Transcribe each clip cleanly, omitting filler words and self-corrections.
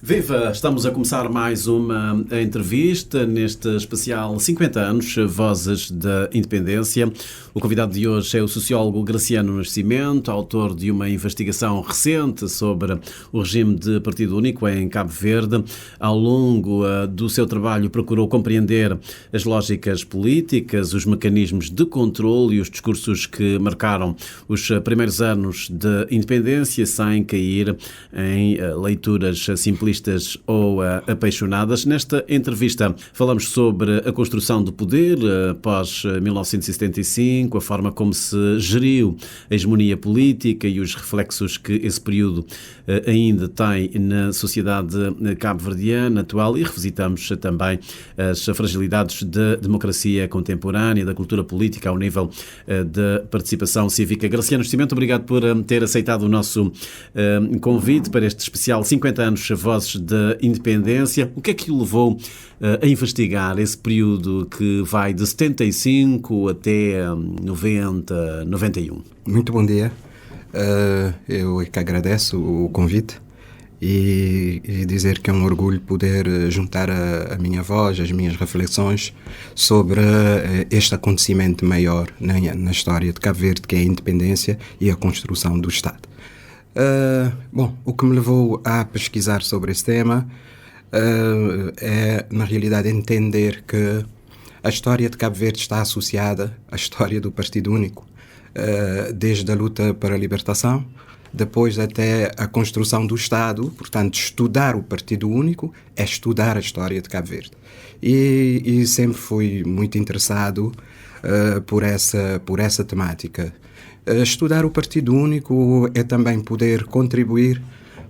Viva! Estamos a começar mais uma entrevista neste especial 50 anos, Vozes da Independência. O convidado de hoje é o sociólogo Graciano Nascimento, autor de uma investigação recente sobre o regime de partido único em Cabo Verde. Ao longo do seu trabalho procurou compreender as lógicas políticas, os mecanismos de controle e os discursos que marcaram os primeiros anos de independência, sem cair em leituras simplistas ou apaixonadas. Nesta entrevista falamos sobre a construção do poder após 1975, a forma como se geriu a hegemonia política e os reflexos que esse período ainda tem na sociedade cabo-verdiana atual, e revisitamos também as fragilidades da democracia contemporânea, da cultura política ao nível da participação cívica. Graciano Nascimento, obrigado por ter aceitado o nosso convite para este especial 50 anos Vozes da Independência. O que é que o levou a investigar esse período que vai de 75 até 90, 91? Muito bom dia. Eu é que agradeço o convite e dizer que é um orgulho poder juntar a minha voz, as minhas reflexões sobre este acontecimento maior na história de Cabo Verde, que é a independência e a construção do Estado. O que me levou a pesquisar sobre esse tema é, na realidade, entender que a história de Cabo Verde está associada à história do Partido Único, desde a luta para a libertação, depois até a construção do Estado. Portanto, estudar o Partido Único é estudar a história de Cabo Verde. E sempre fui muito interessado por essa temática. Estudar o Partido Único é também poder contribuir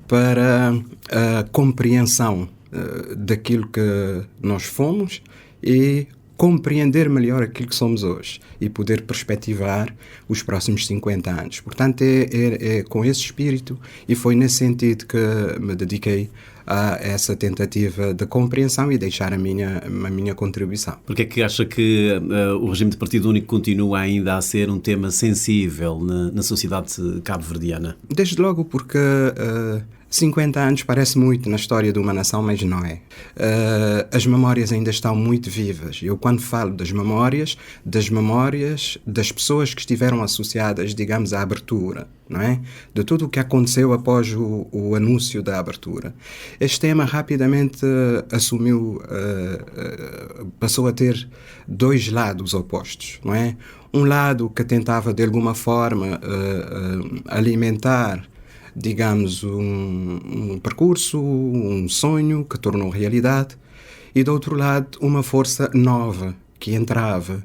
para a compreensão daquilo que nós fomos e compreender melhor aquilo que somos hoje e poder perspectivar os próximos 50 anos. Portanto, é com esse espírito e foi nesse sentido que me dediquei a essa tentativa de compreensão e deixar a minha contribuição. Porque é que acha que o regime de partido único continua ainda a ser um tema sensível na sociedade cabo-verdiana? Desde logo porque 50 anos parece muito na história de uma nação, mas não é. As memórias ainda estão muito vivas. Eu, quando falo das memórias das pessoas que estiveram associadas, digamos, à abertura, não é? De tudo o que aconteceu após o anúncio da abertura. Este tema rapidamente passou a ter dois lados opostos, não é? Um lado que tentava, de alguma forma, alimentar, digamos, um percurso, um sonho que tornou realidade, e do outro lado uma força nova que entrava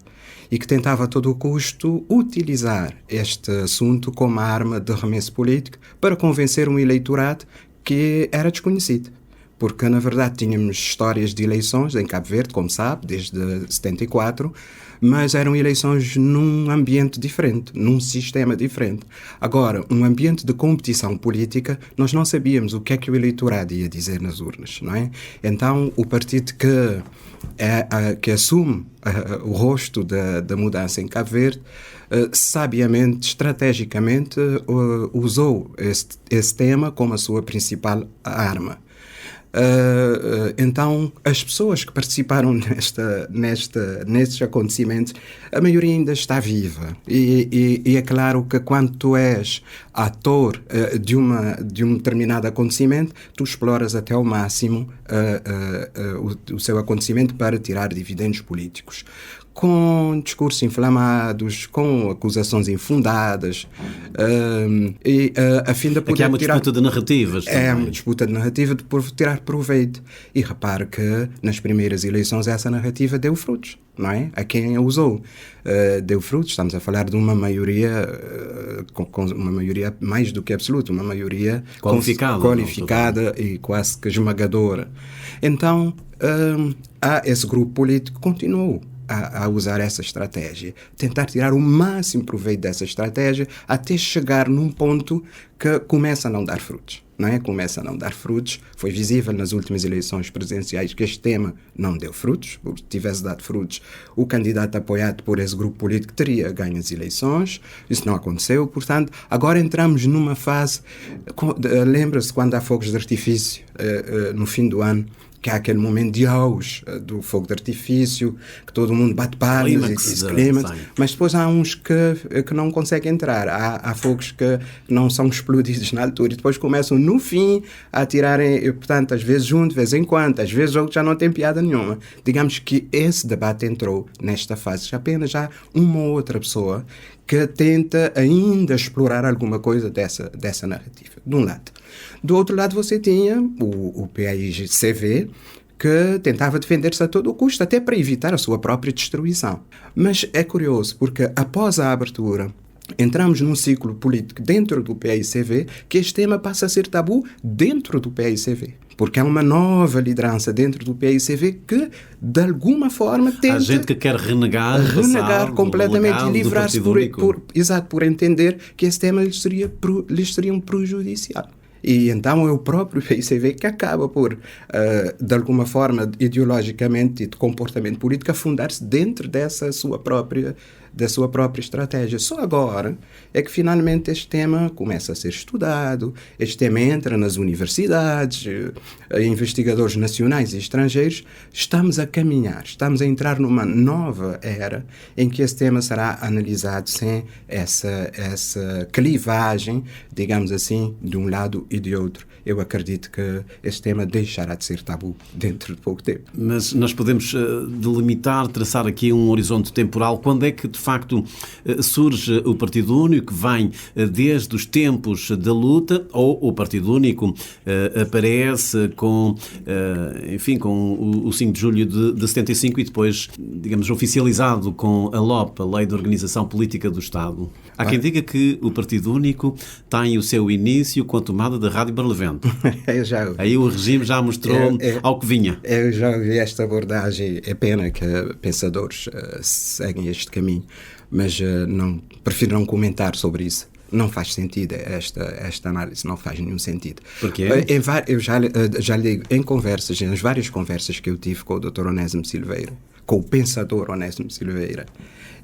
e que tentava a todo o custo utilizar este assunto como arma de arremesso político para convencer um eleitorado que era desconhecido. Porque, na verdade, tínhamos histórias de eleições em Cabo Verde, como sabe, desde 74, mas eram eleições num ambiente diferente, num sistema diferente. Agora, um ambiente de competição política, nós não sabíamos o que é que o eleitorado ia dizer nas urnas, não é? Então, o partido que assume o rosto da mudança em Cabo Verde, sabiamente, estrategicamente, usou esse tema como a sua principal arma. Então, as pessoas que participaram nestes acontecimentos, a maioria ainda está viva. E é claro que quando tu és ator de um determinado acontecimento, tu exploras até ao máximo o seu acontecimento para tirar dividendos políticos. Com discursos inflamados, com acusações infundadas, a fim de poder aqui há uma disputa de narrativas. É uma disputa de narrativa de tirar proveito. E repare que nas primeiras eleições essa narrativa deu frutos, não é? A quem a usou. Deu frutos, estamos a falar de uma maioria, com uma maioria mais do que absoluta, uma maioria qualificada e quase que esmagadora. Então, esse grupo político continuou a usar essa estratégia. Tentar tirar o máximo proveito dessa estratégia até chegar num ponto que começa a não dar frutos. Não é? Começa a não dar frutos. Foi visível nas últimas eleições presidenciais que este tema não deu frutos. Porque se tivesse dado frutos, o candidato apoiado por esse grupo político teria ganho as eleições. Isso não aconteceu. Portanto, agora entramos numa fase... Lembra-se quando há fogos de artifício no fim do ano, que há aquele momento de auge do fogo de artifício, que todo mundo bate palmas e clímax, mas depois há uns que não conseguem entrar. Há fogos que não são explodidos na altura e depois começam no fim a tirarem, portanto, às vezes um, de vez em quando, às vezes outro já não tem piada nenhuma. Digamos que esse debate entrou nesta fase. Apenas há uma ou outra pessoa que tenta ainda explorar alguma coisa dessa narrativa, de um lado. Do outro lado você tinha o PAIGC, que tentava defender-se a todo custo, até para evitar a sua própria destruição. Mas é curioso, porque após a abertura, entramos num ciclo político dentro do PAICV, que este tema passa a ser tabu dentro do PAICV. Porque há uma nova liderança dentro do PAICV que, de alguma forma, tenta... Há gente que quer renegar completamente e livrar-se por entender que esse tema lhes seria um prejudicial. E então é o próprio PAICV que acaba por, de alguma forma, ideologicamente e de comportamento político, afundar-se dentro da sua própria estratégia. Só agora é que finalmente este tema começa a ser estudado, este tema entra nas universidades, investigadores nacionais e estrangeiros. Estamos a caminhar, estamos a entrar numa nova era em que esse tema será analisado sem essa clivagem, digamos assim, de um lado e de outro. Eu acredito que este tema deixará de ser tabu dentro de pouco tempo. Mas nós podemos delimitar, traçar aqui um horizonte temporal. Quando é que, de facto, surge o Partido Único, que vem desde os tempos da luta, ou o Partido Único aparece com o 5 de julho de 75 e depois, digamos, oficializado com a LOP, a Lei de Organização Política do Estado? Há quem diga que o Partido Único tem o seu início com a tomada da Rádio Barlavento. Aí o regime já mostrou ao que vinha. Eu já ouvi esta abordagem. É pena que pensadores seguem este caminho, mas prefiro não comentar sobre isso. Não faz sentido, esta análise não faz nenhum sentido. Porquê? Eu já lhe digo, nas várias conversas que eu tive com o Dr. Onésimo Silveira, com o pensador Onésimo Silveira,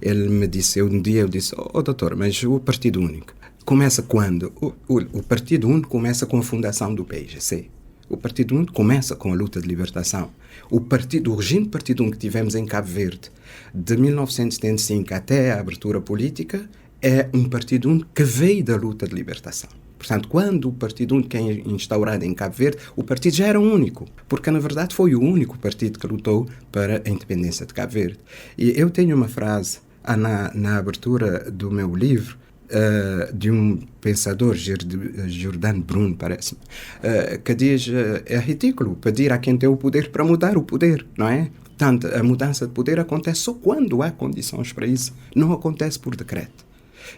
ele me disse, um dia eu disse, doutor, mas o Partido Único começa quando? O Partido Único começa com a fundação do PAIGC. O Partido Único começa com a luta de libertação. O regime de Partido Único que tivemos em Cabo Verde, de 1975 até a abertura política, é um Partido Único que veio da luta de libertação. Portanto, quando o Partido Único é instaurado em Cabo Verde, o partido já era único, porque na verdade foi o único partido que lutou para a independência de Cabo Verde. E eu tenho uma frase na abertura do meu livro, de um pensador, Giordano Bruno, parece-me, que diz, é ridículo pedir a quem tem o poder para mudar o poder, não é? Portanto, a mudança de poder acontece só quando há condições para isso, não acontece por decreto.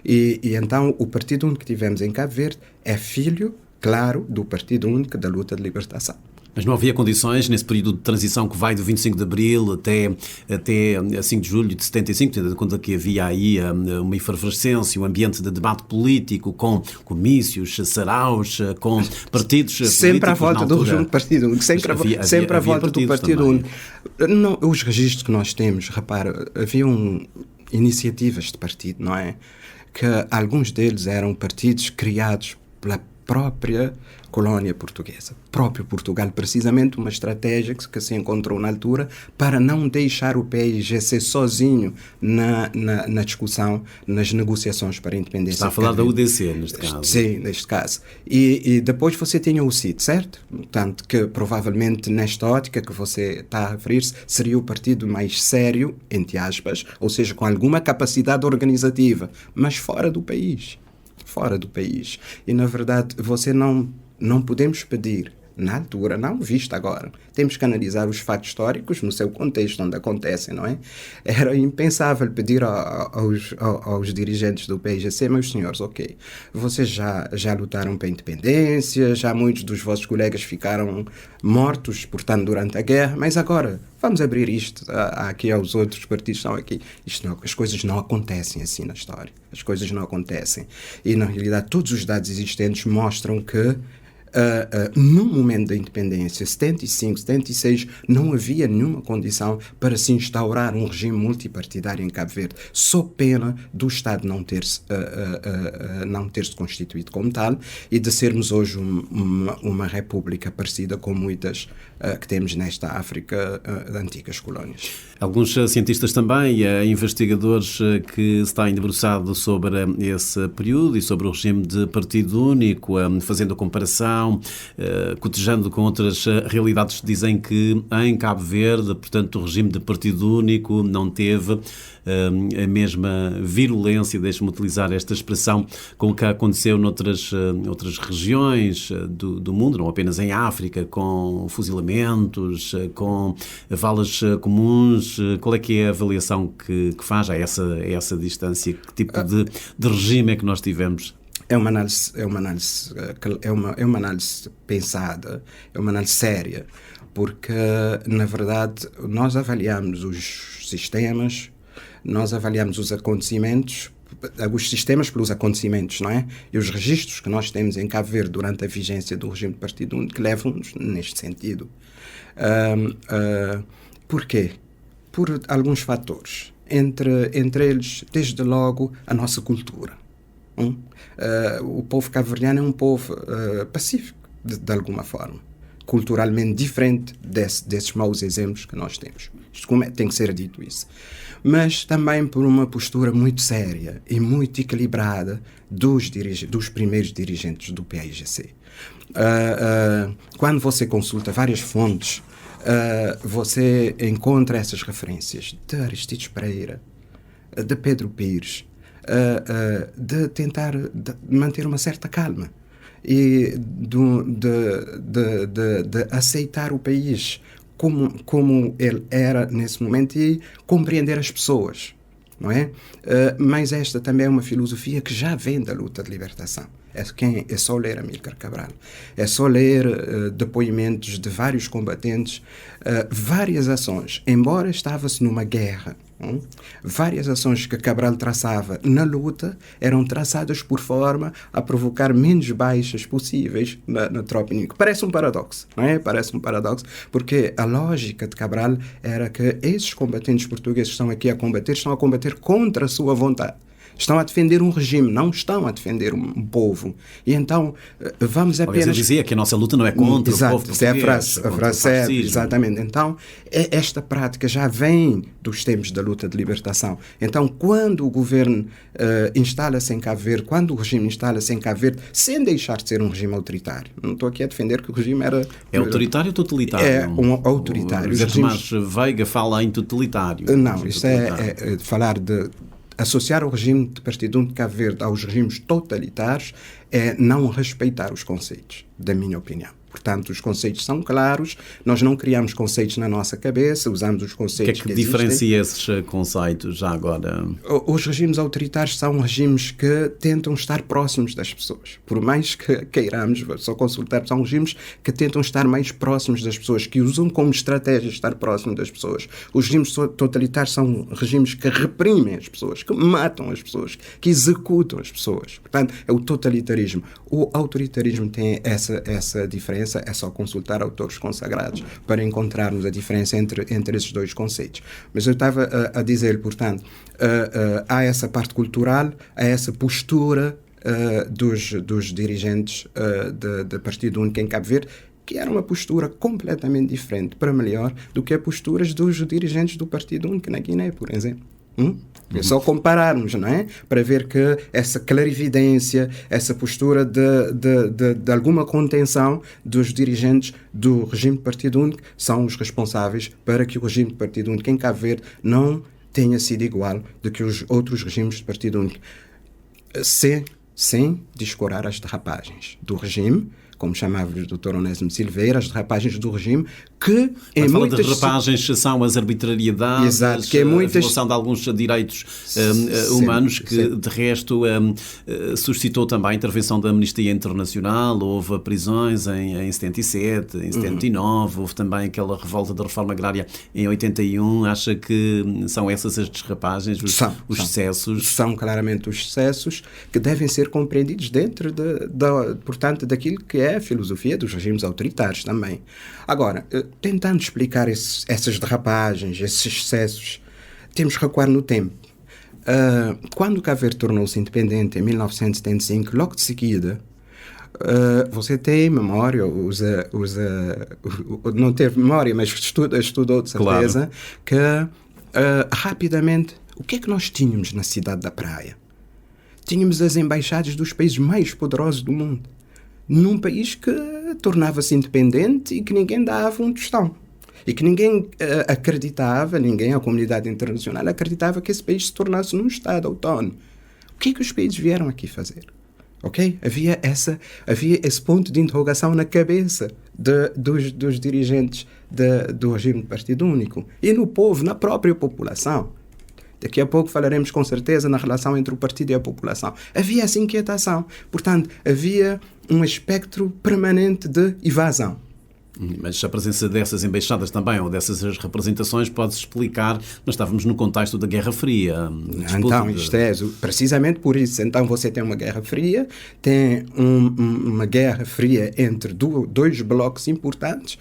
E então o Partido Único que tivemos em Cabo Verde é filho, claro, do Partido Único da luta de libertação. Mas não havia condições nesse período de transição que vai do 25 de Abril até 5 de Julho de 75, tendo em conta que havia aí uma efervescência, um ambiente de debate político, com comícios, saraus, com partidos sempre à volta do regime do Partido Único, sempre à volta do Partido Único. Os registros que nós temos, repara, haviam iniciativas de partido, não é? Que alguns deles eram partidos criados pela própria colónia portuguesa, próprio Portugal, precisamente uma estratégia que se encontrou na altura para não deixar o PAIGC sozinho na discussão, nas negociações para a independência. Está a falar da UDC, neste caso. Sim, neste caso. E depois você tinha o CID, certo? Portanto, que provavelmente nesta ótica que você está a referir-se, seria o partido mais sério, entre aspas, ou seja, com alguma capacidade organizativa, mas fora do país. E, na verdade, não podemos pedir na altura, não visto agora. Temos que analisar os fatos históricos no seu contexto, onde acontecem, não é? Era impensável pedir aos dirigentes do PAIGC, meus senhores, ok, vocês já lutaram para a independência, já muitos dos vossos colegas ficaram mortos, portanto, durante a guerra, mas agora vamos abrir isto aqui aos outros partidos que estão aqui. As coisas não acontecem assim na história. As coisas não acontecem. E, na realidade, todos os dados existentes mostram que no momento da independência, 75, 76, não havia nenhuma condição para se instaurar um regime multipartidário em Cabo Verde, sob pena do Estado não ter-se constituído como tal e de sermos hoje uma república parecida com muitas que temos nesta África de antigas colónias. Alguns cientistas também, investigadores que estão debruçados sobre esse período e sobre o regime de partido único, fazendo a comparação, cotejando com outras realidades, dizem que em Cabo Verde, portanto, o regime de partido único não teve a mesma virulência, deixe-me utilizar esta expressão, com o que aconteceu noutras regiões do mundo, não apenas em África, com fuzilamentos, com valas comuns. Qual é que é a avaliação que faz a essa distância? Que tipo de regime é que nós tivemos? É uma análise pensada, é uma análise séria, porque, na verdade, nós avaliamos os sistemas, nós avaliamos os acontecimentos, os sistemas pelos acontecimentos, não é? E os registros que nós temos em Cabo Verde durante a vigência do regime de partido único levam-nos neste sentido. Porquê? Por alguns fatores. Entre eles, desde logo, a nossa cultura. O povo cabo-verdiano é um povo pacífico, de alguma forma. Culturalmente diferente desses maus exemplos que nós temos. Tem que ser dito isso. Mas também por uma postura muito séria e muito equilibrada dos primeiros dirigentes do PAIGC. Quando você consulta várias fontes, você encontra essas referências de Aristides Pereira, de Pedro Pires, de tentar manter uma certa calma e de aceitar o país como ele era nesse momento e compreender as pessoas, não é? Mas esta também é uma filosofia que já vem da luta de libertação. É só ler Amílcar Cabral, é só ler depoimentos de vários combatentes, várias ações, embora estava-se numa guerra, várias ações que Cabral traçava na luta eram traçadas por forma a provocar menos baixas possíveis na tropa inimiga. Parece um paradoxo, não é? Parece um paradoxo, porque a lógica de Cabral era que esses combatentes portugueses que estão aqui estão a combater contra a sua vontade. Estão a defender um regime, não estão a defender um povo. E então, vamos apenas... Eu dizia que a nossa luta não é contra o povo português. É a frase certa, exatamente. Então, esta prática já vem dos tempos da luta de libertação. Então, quando o governo instala-se em Cabo Verde, quando o regime instala-se em Cabo Verde, sem deixar de ser um regime autoritário. Não estou aqui a defender que o regime era... É autoritário ou totalitário? É um autoritário. O José Tomás Veiga fala em totalitário. Não, isso é falar de... Associar o regime de partido único de Cabo Verde aos regimes totalitários é não respeitar os conceitos, da minha opinião. Portanto, os conceitos são claros, nós não criamos conceitos na nossa cabeça, usamos os conceitos que diferencia esses conceitos já agora? Os regimes autoritários são regimes que tentam estar próximos das pessoas. Por mais que queiramos só consultar, são regimes que tentam estar mais próximos das pessoas, que usam como estratégia estar próximo das pessoas. Os regimes totalitários são regimes que reprimem as pessoas, que matam as pessoas, que executam as pessoas. Portanto, é o totalitarismo. O autoritarismo tem essa diferença. É só consultar autores consagrados para encontrarmos a diferença entre esses dois conceitos. Mas eu estava a dizer, portanto, há essa parte cultural, há essa postura dos dirigentes de Partido Único em Cabo Verde, que era uma postura completamente diferente, para melhor, do que as posturas dos dirigentes do Partido Único na Guiné, por exemplo. É só compararmos, não é? Para ver que essa clarividência, essa postura de alguma contenção dos dirigentes do regime de Partido Único são os responsáveis para que o regime de Partido Único em Cabo Verde não tenha sido igual do que os outros regimes de Partido Único. Sem descurar as derrapagens do regime, como chamava o Dr. Onésimo Silveira, as derrapagens do regime, que em fala muitas... de derrapagens são as arbitrariedades, exato, que é muitas... a violação de alguns direitos humanos, que de resto suscitou também a intervenção da Amnistia Internacional, houve prisões em 77, em 79, houve também aquela revolta da reforma agrária em 81. Acha que são essas as derrapagens, os excessos? São claramente os excessos que devem ser compreendidos dentro, portanto, daquilo que é a filosofia dos regimes autoritários também. Agora, tentando explicar essas derrapagens, esses excessos, temos que recuar no tempo. Quando Cabo Verde tornou-se independente, em 1975, logo de seguida, você tem memória, não teve memória, mas estudou de certeza, claro, que rapidamente, o que é que nós tínhamos na cidade da Praia? Tínhamos as embaixadas dos países mais poderosos do mundo, num país que tornava-se independente e que ninguém dava um tostão. E que ninguém acreditava, a comunidade internacional acreditava que esse país se tornasse num Estado autónomo. O que é que os países vieram aqui fazer? Okay? Havia esse ponto de interrogação na cabeça dos dirigentes do regime de partido único. E no povo, na própria população. Daqui a pouco falaremos com certeza na relação entre o partido e a população. Havia essa inquietação. Portanto, havia um espectro permanente de evasão. Mas a presença dessas embaixadas também, ou dessas representações, pode-se explicar, mas estávamos no contexto da Guerra Fria. Então, isto é precisamente por isso. Então, você tem uma Guerra Fria, tem uma Guerra Fria entre dois blocos importantes.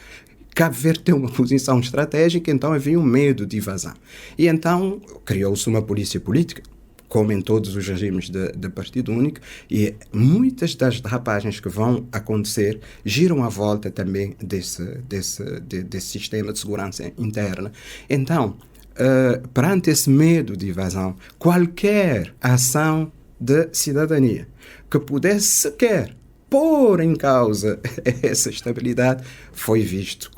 Cabo Verde tem uma posição estratégica, então havia um medo de invasão. E então criou-se uma polícia política, como em todos os regimes de partido único, e muitas das derrapagens que vão acontecer giram à volta também desse sistema de segurança interna. Então, perante esse medo de invasão, qualquer ação de cidadania que pudesse sequer pôr em causa essa estabilidade foi visto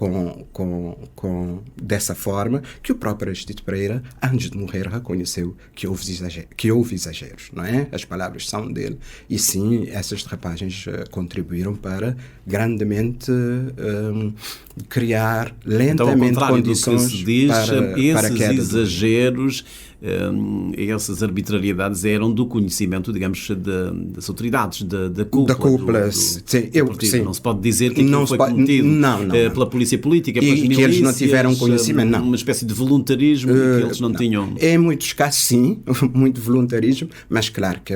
dessa forma, que o próprio Aristides Pereira, antes de morrer, reconheceu que houve exageros, não é? As palavras são dele. E sim, essas derrapagens contribuíram para grandemente criar lentamente então, ao condições do que se diz, para a queda esses exageros, essas arbitrariedades eram do conhecimento, digamos, das autoridades, da cúpula. Da cúpula, sim. Não se pode dizer que aquilo foi cometido pela polícia política, pelas milícias, que eles não tiveram conhecimento, não. Uma espécie de voluntarismo que eles não tinham. Em muitos casos, sim, muito voluntarismo, mas claro que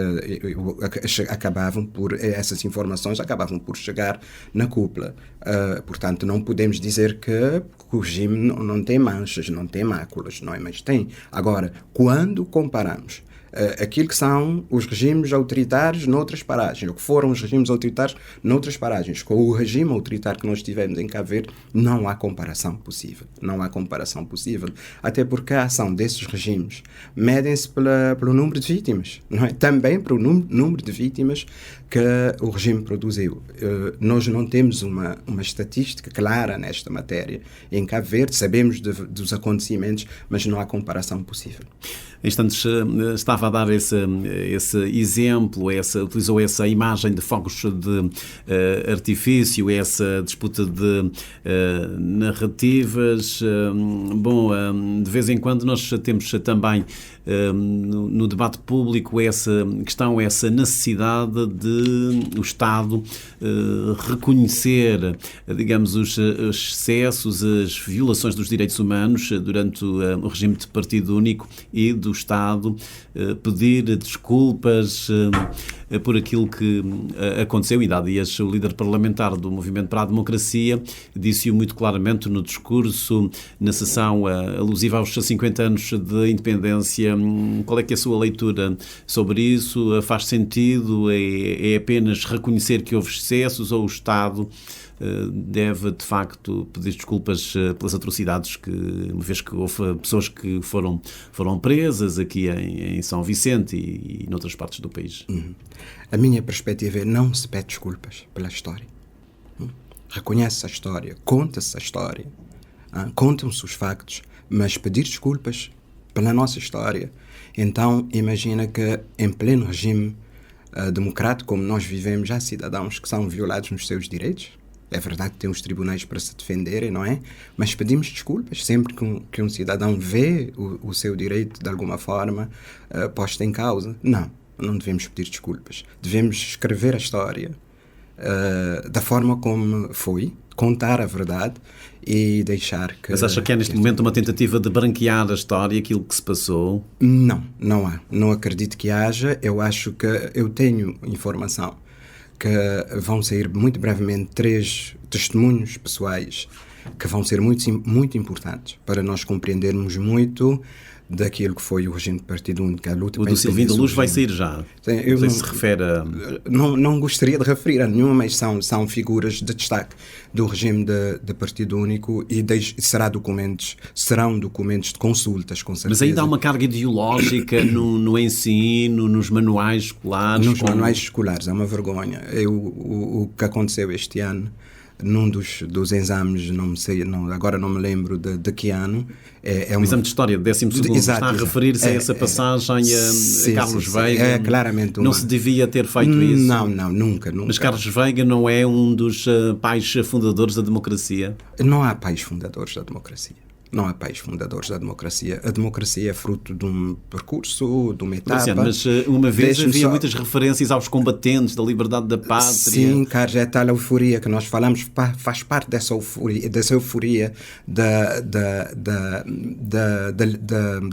essas informações acabavam por chegar na cúpula. Portanto, não podemos dizer que o regime não tem manchas, não tem máculas, não é? Mas tem. Agora, quando comparamos aquilo que são os regimes autoritários noutras paragens, ou que foram os regimes autoritários noutras paragens, com o regime autoritário que nós tivemos em Cabo Verde, não há comparação possível. Não há comparação possível. Até porque a ação desses regimes medem-se pelo número de vítimas, não é? Também pelo número de vítimas que o regime produziu. Nós não temos uma estatística clara nesta matéria. Em Cabo Verde sabemos dos acontecimentos, mas não há comparação possível. Em instantes estava a dar esse exemplo, utilizou essa imagem de fogos de artifício, essa disputa de narrativas. De vez em quando nós temos também no debate público essa questão, essa necessidade de o Estado reconhecer, digamos, os excessos, as violações dos direitos humanos durante o regime de partido único e do Estado pedir desculpas por aquilo que aconteceu. E há dias o líder parlamentar do Movimento para a Democracia disse-o muito claramente no discurso na sessão alusiva aos 50 anos de independência. Qual é que é a sua leitura sobre isso? Faz sentido? É apenas reconhecer que houve excessos, ou o Estado deve, de facto, pedir desculpas pelas atrocidades uma vez que houve pessoas que foram presas aqui em São Vicente e noutras partes do país? A minha perspectiva é: não se pede desculpas pela história. Reconhece a história, conta-se a história, contam-se os factos, mas pedir desculpas pela nossa história, então imagina que em pleno regime democrático como nós vivemos, há cidadãos que são violados nos seus direitos. É verdade que tem os tribunais para se defenderem, não é? Mas pedimos desculpas sempre que um cidadão vê o seu direito, de alguma forma, posto em causa. Não devemos pedir desculpas. Devemos escrever a história da forma como foi, contar a verdade e deixar que... Mas acha que é neste momento uma tentativa de branquear a história, aquilo que se passou? Não há. Não acredito que haja. Eu acho que eu tenho informação que vão sair muito brevemente 3 testemunhos pessoais que vão ser muito, muito importantes para nós compreendermos muito daquilo que foi o regime de partido único, a luta. O do Silvinho da Luz vai sair já. Sim, não sei se refere a... Não gostaria de referir a nenhuma, mas são figuras de destaque do regime de partido único e serão documentos de consultas, com certeza. Mas ainda há uma carga ideológica no ensino, nos manuais escolares? Manuais escolares, é uma vergonha. O que aconteceu este ano, num dos exames, agora não me lembro de que ano. Um exame de História, 12º, está a referir-se a essa passagem a Carlos Veiga. É claramente não se devia ter feito isso? Não, nunca. Mas Carlos Veiga não é um dos pais fundadores da democracia? Não há pais fundadores da democracia. Não há pais fundadores da democracia. A democracia é fruto de um percurso, de uma etapa. Mas uma vez havia muitas referências aos combatentes da liberdade da pátria. Sim, Carlos, é tal euforia que nós falamos, faz parte dessa euforia da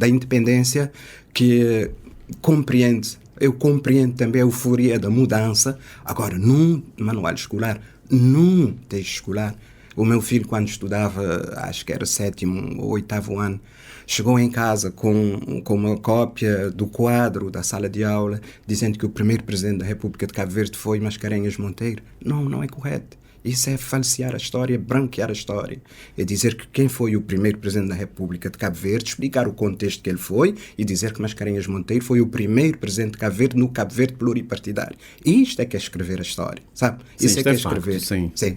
independência que compreende. Eu compreendo também a euforia da mudança. Agora, num manual escolar, num texto escolar, o meu filho, quando estudava, acho que era 7º ou 8º ano, chegou em casa com uma cópia do quadro da sala de aula, dizendo que o primeiro presidente da República de Cabo Verde foi Mascarenhas Monteiro. Não é correto. Isso é falsear a história, branquear a história. É dizer que quem foi o primeiro presidente da República de Cabo Verde, explicar o contexto que ele foi e dizer que Mascarenhas Monteiro foi o primeiro presidente de Cabo Verde no Cabo Verde pluripartidário. E isto é que é escrever a história, sabe? Sim, isso é que é Facto, escrever. sim. Sim,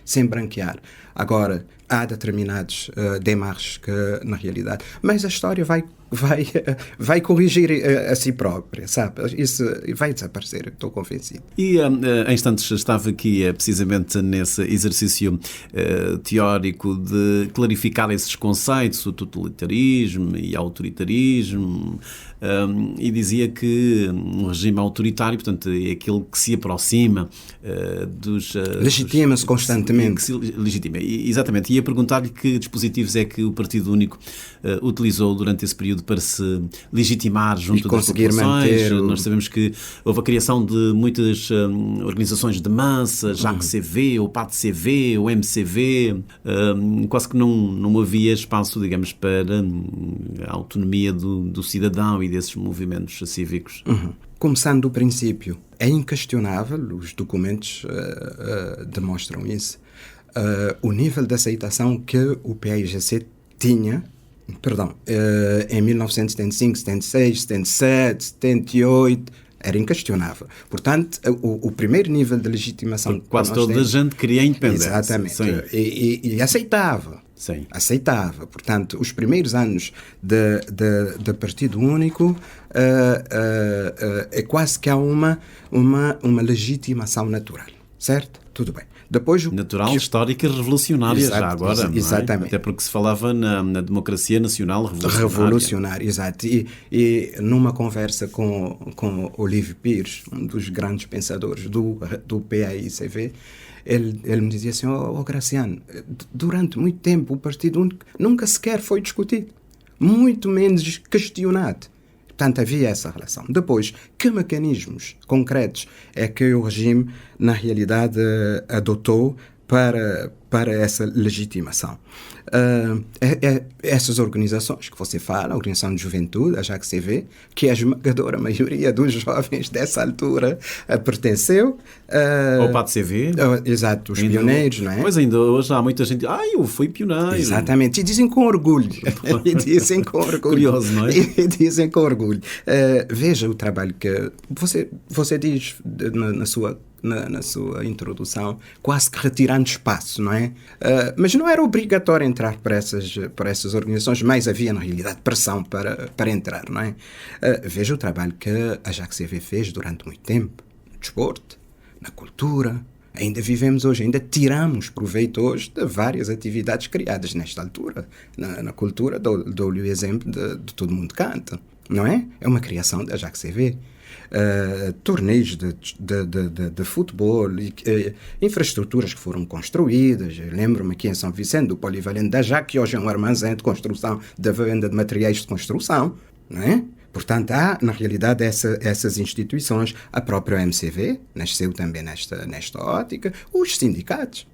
sem branquear. Agora, há determinados demarches que, na realidade... Mas a história vai corrigir a si própria, sabe? Isso vai desaparecer, estou convencido. E em instantes estava aqui precisamente nesse exercício teórico de clarificar esses conceitos, o totalitarismo e autoritarismo, e dizia que um regime autoritário, portanto, é aquele que se aproxima dos... Legitima-se constantemente. Que se legitima, exatamente. E ia perguntar-lhe que dispositivos é que o Partido Único utilizou durante esse período para se legitimar junto das populações. Nós sabemos que houve a criação de muitas organizações de massa, JAC-CV, o PAD-CV, o MCV, quase que não havia espaço, digamos, para a autonomia do cidadão e desses movimentos cívicos. Começando do princípio, é inquestionável, os documentos demonstram isso, o nível de aceitação que o PAIGC tinha, em 1975, 76, 77, 78, era inquestionável. Portanto, o primeiro nível de legitimação... Quase toda a gente queria a independência. Exatamente. E aceitava. Sim. Aceitava. Portanto, os primeiros anos de Partido Único é quase que há uma legitimação natural. Certo? Tudo bem. Depois, natural, histórica e revolucionária. Exato, já agora, exatamente. Até porque se falava na democracia nacional revolucionária. Exato. E numa conversa com Olívio Pires, um dos grandes pensadores do PAICV, ele me dizia assim, Graciano, durante muito tempo o Partido Único nunca sequer foi discutido, muito menos questionado. Portanto, havia essa relação. Depois, que mecanismos concretos é que o regime, na realidade, adotou para essa legitimação? Essas organizações que você fala, a Organização de Juventude, a JAC-CV, que a esmagadora maioria dos jovens dessa altura pertenceu. Ao PAD-CV. Exato, os pioneiros, não é? Pois ainda hoje há muita gente eu fui pioneiro. Exatamente, e dizem com orgulho. Curioso, não é? E dizem com orgulho. Veja o trabalho que você diz na sua na sua introdução, quase que retirando espaço, não é? Mas não era obrigatório entrar para essas organizações, mas havia, na realidade, pressão para entrar, não é? Veja o trabalho que a JAC-CV fez durante muito tempo, no desporto, na cultura. Ainda vivemos hoje, ainda tiramos proveito hoje de várias atividades criadas nesta altura. Na cultura, dou-lhe o exemplo de Todo Mundo Canta, não é? É uma criação da JAC-CV. Torneios de futebol, infraestruturas que foram construídas. Eu lembro-me aqui em São Vicente do Polivalente da JAC, que hoje é um armazém de construção, de venda de materiais de construção, não é? Portanto, há, na realidade, essas instituições. A própria MCV nasceu também nesta ótica. Os sindicatos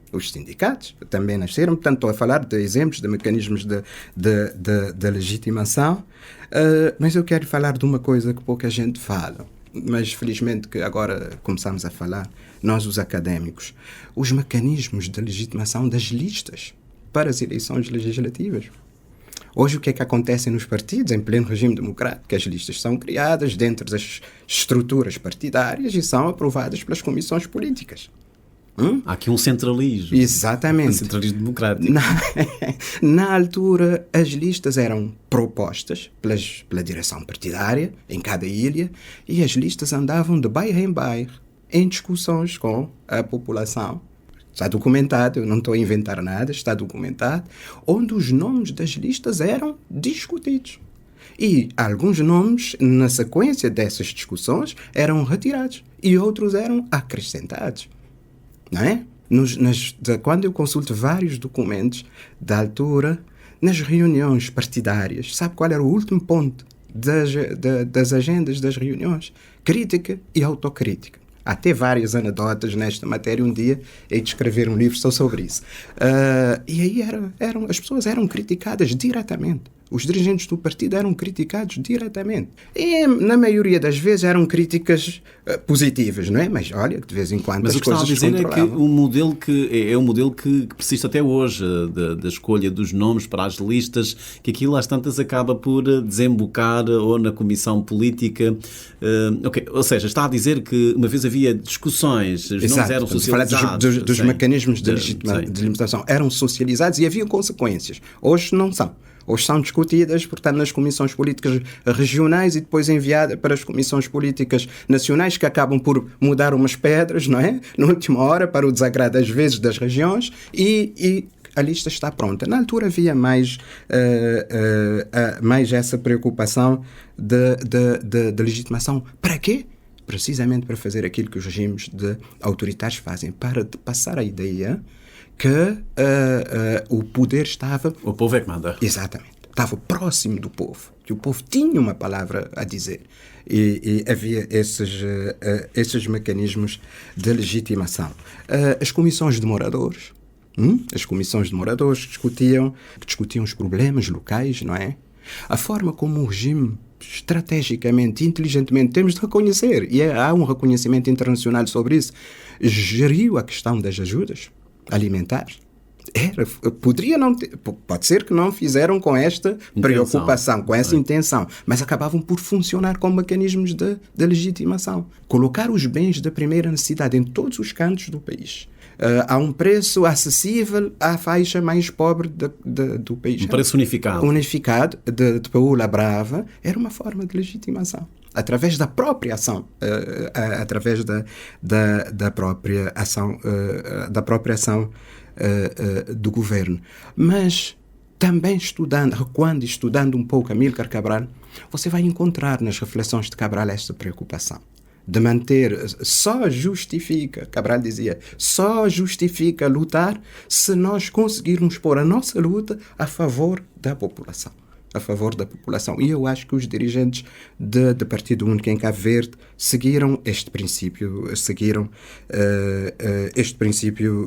também nasceram. Portanto, estou a falar de exemplos, de mecanismos de legitimação. Mas eu quero falar de uma coisa que pouca gente fala. Mas, felizmente, que agora começamos a falar, nós, os académicos, os mecanismos de legitimação das listas para as eleições legislativas. Hoje, o que é que acontece nos partidos, em pleno regime democrático? As listas são criadas dentro das estruturas partidárias e são aprovadas pelas comissões políticas. Há aqui um centralismo. Exatamente. Um centralismo democrático. Na altura, as listas eram propostas pela direção partidária, em cada ilha, e as listas andavam de bairro em bairro, em discussões com a população. Está documentado, eu não estou a inventar nada, está documentado, onde os nomes das listas eram discutidos. E alguns nomes, na sequência dessas discussões, eram retirados e outros eram acrescentados. Não é? Quando eu consulto vários documentos da altura, nas reuniões partidárias, sabe qual era o último ponto das agendas das reuniões? Crítica e autocrítica. Há até várias anedotas nesta matéria. Um dia hei de escrever um livro só sobre isso. E aí as pessoas eram criticadas diretamente. Os dirigentes do partido eram criticados diretamente. E, na maioria das vezes, eram críticas positivas, não é? Mas, olha, de vez em quando mas as coisas se controlavam. Mas o que estava a dizer é que o modelo que persiste até hoje, da escolha dos nomes para as listas, que aquilo às tantas acaba por desembocar ou na comissão política. Ou seja, está a dizer que uma vez havia discussões, os nomes eram socializados. Dos mecanismos de limitação eram socializados e havia consequências. Hoje não são. Hoje são discutidas, portanto, nas comissões políticas regionais e depois enviadas para as comissões políticas nacionais, que acabam por mudar umas pedras, não é? Na última hora, para o desagrado, às vezes, das regiões, e a lista está pronta. Na altura havia mais essa preocupação de legitimação. Para quê? Precisamente para fazer aquilo que os regimes autoritários fazem, para passar a ideia que o poder estava... O povo é que manda. Exatamente. Estava próximo do povo. Que o povo tinha uma palavra a dizer. E havia esses mecanismos de legitimação. As comissões de moradores. As comissões de moradores discutiam os problemas locais, não é? A forma como o regime, estrategicamente, inteligentemente, temos de reconhecer, e há um reconhecimento internacional sobre isso, geriu a questão das ajudas alimentares. Poderia não ter, pode ser que não fizeram com esta preocupação, com essa intenção, mas acabavam por funcionar como mecanismos de legitimação. Colocar os bens da primeira necessidade em todos os cantos do país, a um preço acessível à faixa mais pobre do país. Um preço unificado. Unificado, de paula brava, era uma forma de legitimação. Através da própria ação, através da própria ação do governo. Mas também recuando e estudando um pouco Amílcar Cabral, você vai encontrar nas reflexões de Cabral esta preocupação de manter, Cabral dizia, só justifica lutar se nós conseguirmos pôr a nossa luta a favor da população. E eu acho que os dirigentes do Partido Único em Cabo Verde seguiram este princípio,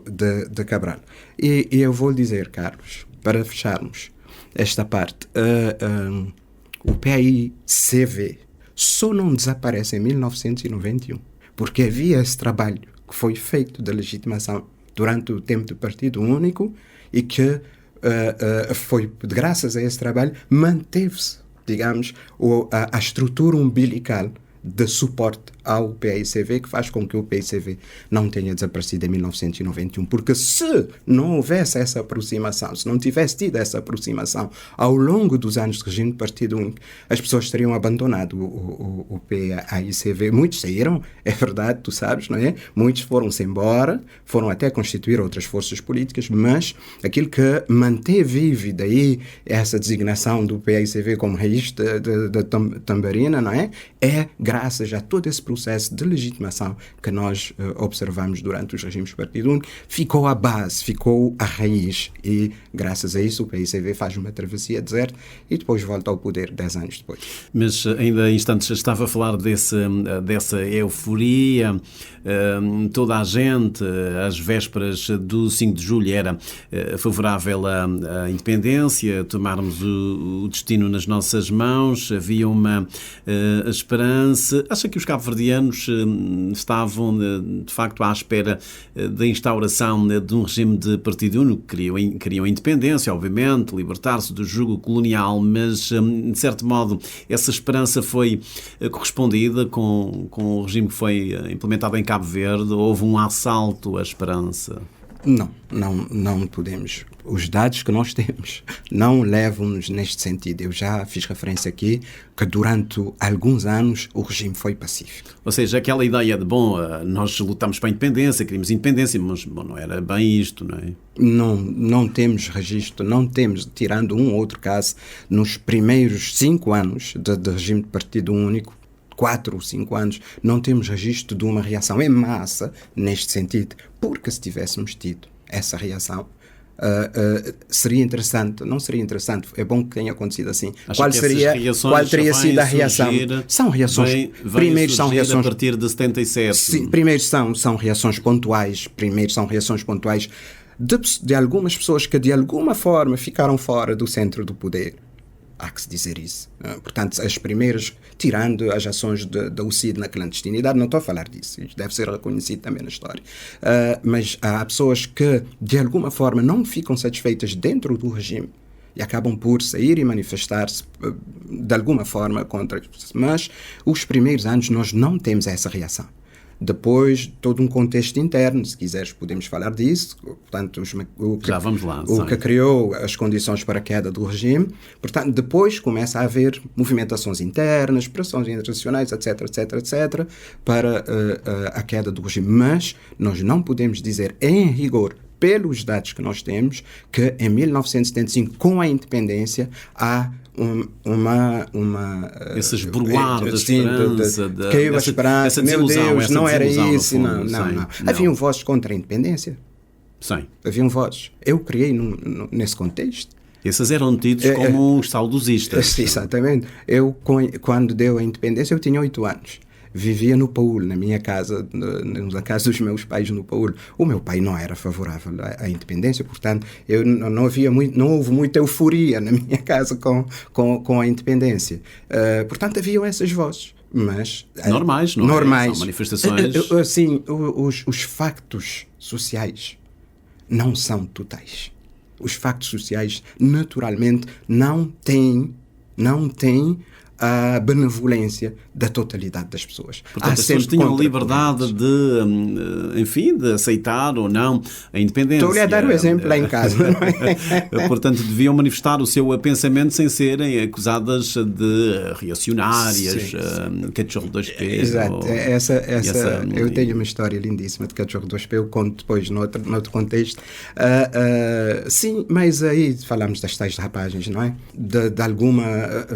de Cabral. E eu vou lhe dizer, Carlos, para fecharmos esta parte, o PAI-CV só não desaparece em 1991, porque havia esse trabalho que foi feito de legitimação durante o tempo do Partido Único e que foi, graças a esse trabalho, manteve-se, digamos, a estrutura umbilical de suporte ao PAICV que faz com que o PAICV não tenha desaparecido em 1991. Porque se não houvesse essa aproximação, se não tivesse tido essa aproximação ao longo dos anos de regime de partido único, as pessoas teriam abandonado o PAICV. Muitos saíram, é verdade, tu sabes, não é? Muitos foram-se embora, foram até constituir outras forças políticas, mas aquilo que manteve vivo, e daí essa designação do PAICV como raiz da tambarina, não é? É graças a todo esse processo de legitimação que nós observamos durante os regimes de partido único, ficou a base, ficou a raiz, e graças a isso o PAICV faz uma travessia de deserto e depois volta ao poder 10 anos depois. Mas ainda há instantes estava a falar dessa euforia, toda a gente, às vésperas do 5 de julho, era favorável à independência, tomarmos o destino nas nossas mãos, havia uma esperança. Acha que os cabo-verdianos estavam, de facto, à espera da instauração de um regime de partido único? Queriam a independência, obviamente, libertar-se do jugo colonial, mas, de certo modo, essa esperança foi correspondida com o regime que foi implementado em Cabo Verde? Houve um assalto à esperança? Não podemos. Os dados que nós temos não levam-nos neste sentido. Eu já fiz referência aqui que durante alguns anos o regime foi pacífico. Ou seja, aquela ideia de, nós lutamos para a independência, queríamos independência, mas não era bem isto, não é? Não temos registro, não temos, tirando um ou outro caso, nos primeiros 5 anos de regime de partido único, 4 ou 5 anos, não temos registro de uma reação em massa neste sentido, porque se tivéssemos tido essa reação, seria interessante, não seria interessante, é bom que tenha acontecido assim. Qual teria sido a reação? São reações, primeiro são reações a partir de 77. Sim, primeiro são reações pontuais, de algumas pessoas que de alguma forma ficaram fora do centro do poder. Há que se dizer isso. Portanto, as primeiras, tirando as ações da UCID na clandestinidade, não estou a falar disso, isso deve ser reconhecido também na história. Mas há pessoas que, de alguma forma, não ficam satisfeitas dentro do regime e acabam por sair e manifestar-se de alguma forma contra. Mas os primeiros anos nós não temos essa reação. Depois, todo um contexto interno, se quiseres podemos falar disso, portanto, já vamos lá, o que criou as condições para a queda do regime. Portanto, depois começa a haver movimentações internas, pressões internacionais, etc, para a queda do regime. Mas nós não podemos dizer, em rigor, pelos dados que nós temos, que em 1975, com a independência, há esse esboroar da esperança, caiu a esperança, meu Deus, não era isso, não. Haviam vozes contra a independência. Sim. Haviam vozes. Eu criei nesse contexto. Esses eram tidos como os saudosistas. Exatamente. Eu, quando deu a independência, eu tinha 8 anos. Vivia no Paulo, na minha casa, na casa dos meus pais no Paulo. O meu pai não era favorável à independência, portanto, não houve muita euforia na minha casa com a independência. Portanto, haviam essas vozes. Mas, normais, não normais. São manifestações... Sim, os factos sociais não são totais. Os factos sociais, naturalmente, não têm a benevolência da totalidade das pessoas. Portanto, as pessoas tinham liberdade de aceitar ou não a independência. Estou-lhe a dar o exemplo lá em casa. Não é? Portanto, deviam manifestar o seu pensamento sem serem acusadas de reacionárias, cachorro 2P. Exato. Eu tenho uma história lindíssima de cachorro 2P, eu conto depois noutro contexto. Sim, mas aí falamos das tais rapagens, não é? De alguma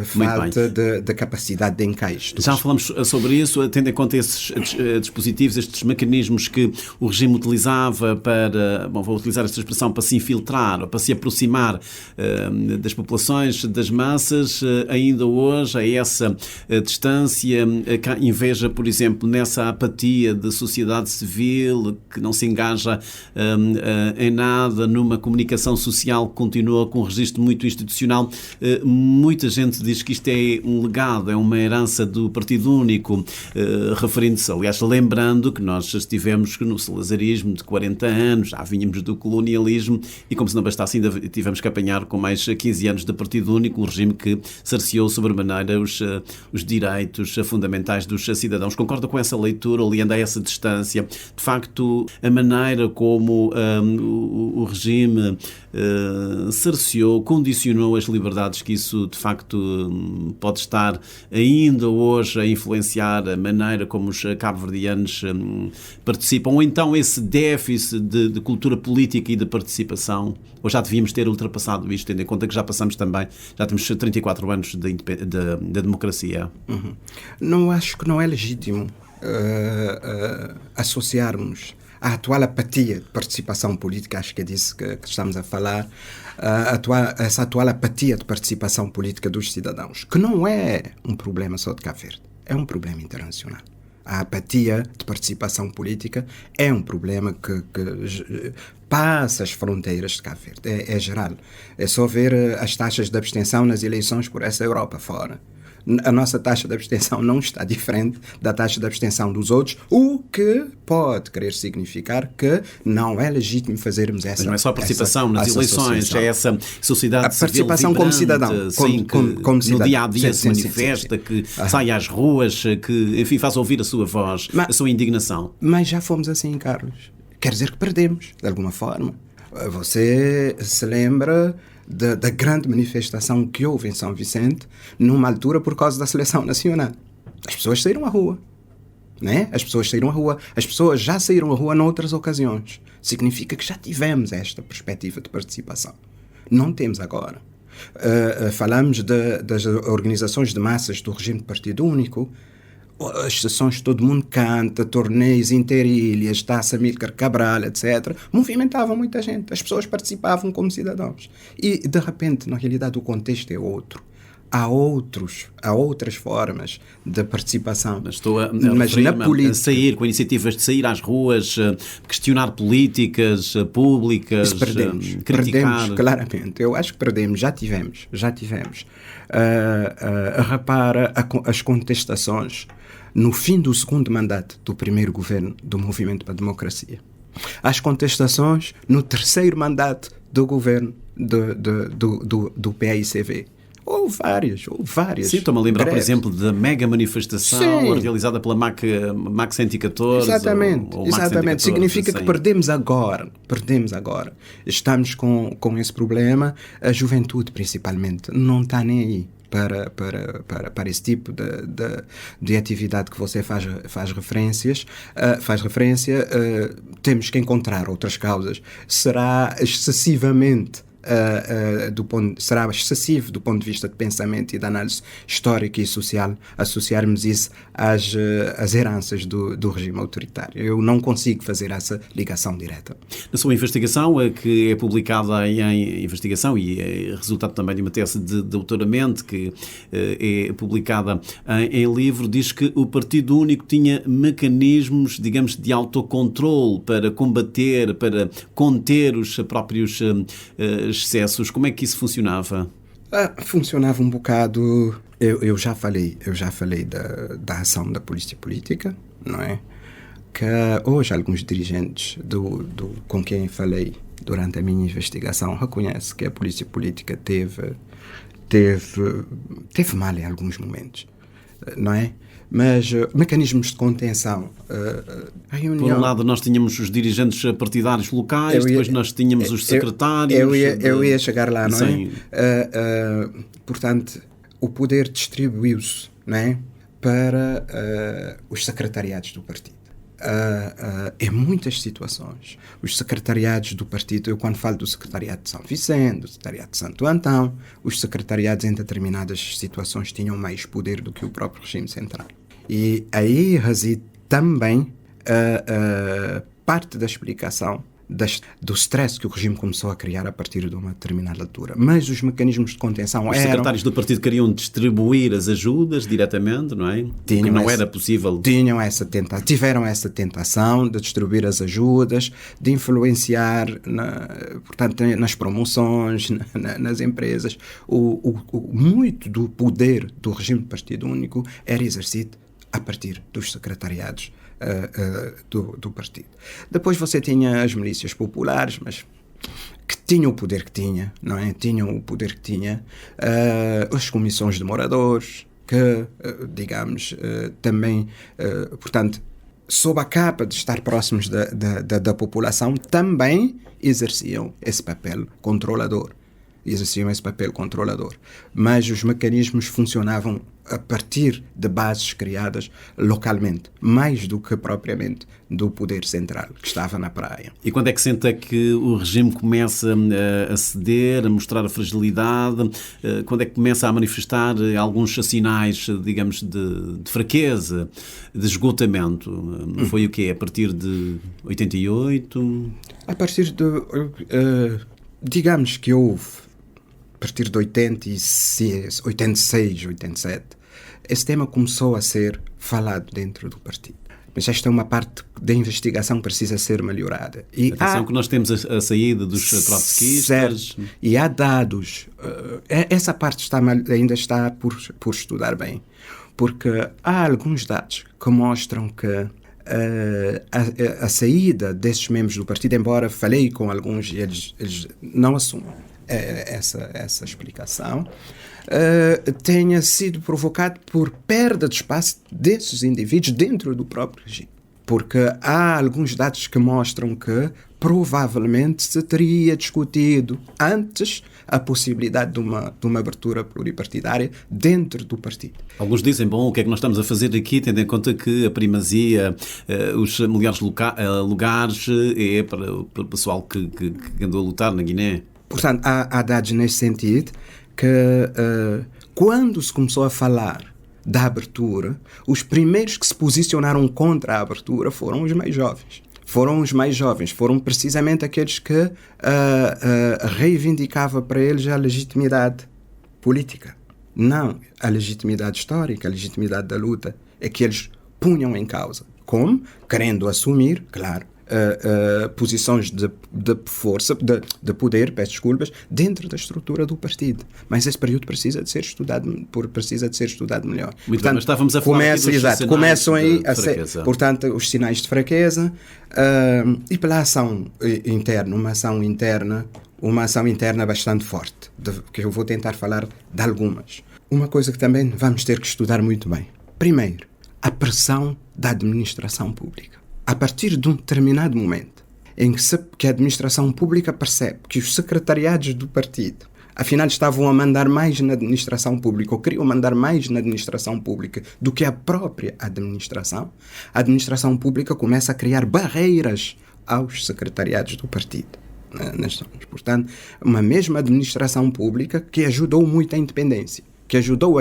falta de capacidade de encaixe. Já falamos sobre isso, tendo em conta esses dispositivos, estes mecanismos que o regime utilizava para, vou utilizar esta expressão, para se infiltrar, ou para se aproximar das populações, das massas, ainda hoje, a essa distância, inveja, por exemplo, nessa apatia da sociedade civil, que não se engaja em nada, numa comunicação social que continua com um registro muito institucional. Muita gente diz que isto é um legado, é uma herança do Partido Único, referindo-se, aliás, lembrando que nós estivemos no salazarismo de 40 anos, já vínhamos do colonialismo e, como se não bastasse, ainda tivemos que apanhar com mais 15 anos de Partido Único, um regime que cerceou sobremaneira os direitos fundamentais dos cidadãos. Concorda com essa leitura, olhando a essa distância? De facto, a maneira como o regime cerceou, condicionou as liberdades, que isso de facto pode estar ainda hoje a influenciar a maneira como os cabo-verdianos participam, ou então esse déficit de cultura política e de participação, ou já devíamos ter ultrapassado isto, tendo em conta que já passamos também, já temos 34 anos da democracia. Não acho que não é legítimo associarmos a atual apatia de participação política, acho que é disso que estamos a falar, essa atual apatia de participação política dos cidadãos, que não é um problema só de Cabo Verde, é um problema internacional. A apatia de participação política é um problema que passa as fronteiras de Cabo Verde, é geral. É só ver as taxas de abstenção nas eleições por essa Europa fora. A nossa taxa de abstenção não está diferente da taxa de abstenção dos outros, o que pode querer significar que não é legítimo fazermos essa. Mas não é só a participação nas eleições, é essa sociedade civil, a participação como cidadão, como cidadão. No dia-a-dia se manifesta, que sai às ruas, que, enfim, faz ouvir a sua voz, a sua indignação. Mas já fomos assim, Carlos. Quer dizer que perdemos, de alguma forma. Você se lembra da grande manifestação que houve em São Vicente numa altura por causa da seleção nacional. As pessoas saíram à rua, né? As pessoas saíram à rua. As pessoas já saíram à rua noutras ocasiões. Significa que já tivemos esta perspectiva de participação. Não temos agora. Falamos das organizações de massas do regime de Partido Único, as sessões que todo mundo canta, torneios interilhas, Taça Amílcar Cabral, etc., movimentavam muita gente. As pessoas participavam como cidadãos. E, de repente, na realidade, o contexto é outro. Há outras formas de participação. Mas estou a sair, com iniciativas de sair às ruas, questionar políticas públicas, perdemos, claramente. Eu acho que perdemos, já tivemos. Repara as contestações no fim do segundo mandato do primeiro governo do Movimento para a Democracia. As contestações no terceiro mandato do governo do PAICV. Houve várias. Sim, estou-me a lembrar, por exemplo, da mega manifestação realizada pela MAC 114. Exatamente. Ou MAC 114, significa que perdemos agora. Estamos com esse problema. A juventude, principalmente, não está nem aí para esse tipo de atividade que você faz referência. Temos que encontrar outras causas. Será excessivamente será excessivo do ponto de vista de pensamento e de análise histórica e social associarmos isso às heranças do regime autoritário. Eu não consigo fazer essa ligação direta. Na sua investigação, que é publicada em investigação e é resultado também de uma tese de doutoramento que é publicada em livro, diz que o Partido Único tinha mecanismos, digamos, de autocontrole para combater, para conter os próprios excessos. Como é que isso funcionava? Funcionava um bocado. Eu já falei da ação da polícia política, não é? Que hoje alguns dirigentes com quem falei durante a minha investigação reconhecem que a polícia política teve mal em alguns momentos, não é? Mas mecanismos de contenção. Por um lado, nós tínhamos os dirigentes partidários locais, depois nós tínhamos os secretários. Eu ia chegar lá, não é? Portanto, o poder distribuiu-se, não é? Para os secretariados do partido. Em muitas situações, os secretariados do partido, eu quando falo do secretariado de São Vicente, do secretariado de Santo Antão, os secretariados em determinadas situações tinham mais poder do que o próprio regime central. E aí reside também parte da explicação do stress que o regime começou a criar a partir de uma determinada altura. Mas os mecanismos de contenção Os secretários do partido queriam distribuir as ajudas diretamente, não é? Porque não era possível. Tiveram essa tentação de distribuir as ajudas, de influenciar, portanto, nas promoções, nas empresas. Muito do poder do regime de partido único era exercido a partir dos secretariados do partido. Depois você tinha as milícias populares, mas que tinham o poder que tinha, não é? Tinham o poder que tinha. As comissões de moradores, que, digamos, também, portanto, sob a capa de estar próximos da população, também exerciam esse papel controlador. Mas os mecanismos funcionavam a partir de bases criadas localmente, mais do que propriamente do poder central, que estava na praia. E quando é que sente que o regime começa a ceder, a mostrar a fragilidade? Quando é que começa a manifestar alguns sinais, digamos, de fraqueza, de esgotamento? Foi o quê? A partir de 88? A partir de... digamos que houve a partir de 86, 87, esse tema começou a ser falado dentro do partido. Mas esta é uma parte da investigação que precisa ser melhorada. E atenção que nós temos a saída dos trotskistas. E há dados. Essa parte ainda está por estudar bem. Porque há alguns dados que mostram que a saída desses membros do partido, embora falei com alguns e eles não assumem essa explicação, tenha sido provocado por perda de espaço desses indivíduos dentro do próprio regime. Porque há alguns dados que mostram que provavelmente se teria discutido antes a possibilidade de uma abertura pluripartidária dentro do partido. Alguns dizem, bom, o que é que nós estamos a fazer aqui, tendo em conta que a primazia, os melhores lugares é para o pessoal que andou a lutar na Guiné. Portanto, há dados nesse sentido que quando se começou a falar da abertura, os primeiros que se posicionaram contra a abertura foram os mais jovens. Foram precisamente aqueles que reivindicava para eles a legitimidade política. Não a legitimidade histórica, a legitimidade da luta, é que eles punham em causa. Como? Querendo assumir, claro, posições de força, de poder, peço desculpas, dentro da estrutura do partido. Mas esse período precisa de ser estudado melhor. Muito bem, mas estávamos a falar começam aí a ser, portanto, os sinais de fraqueza e pela ação interna, uma ação interna bastante forte, que eu vou tentar falar de algumas. Uma coisa que também vamos ter que estudar muito bem. Primeiro, a pressão da administração pública. A partir de um determinado momento em que a administração pública percebe que os secretariados do partido afinal estavam a mandar mais na administração pública ou queriam mandar mais na administração pública do que a própria administração, a administração pública começa a criar barreiras aos secretariados do partido. Portanto, uma mesma administração pública que ajudou muito a independência, que ajudou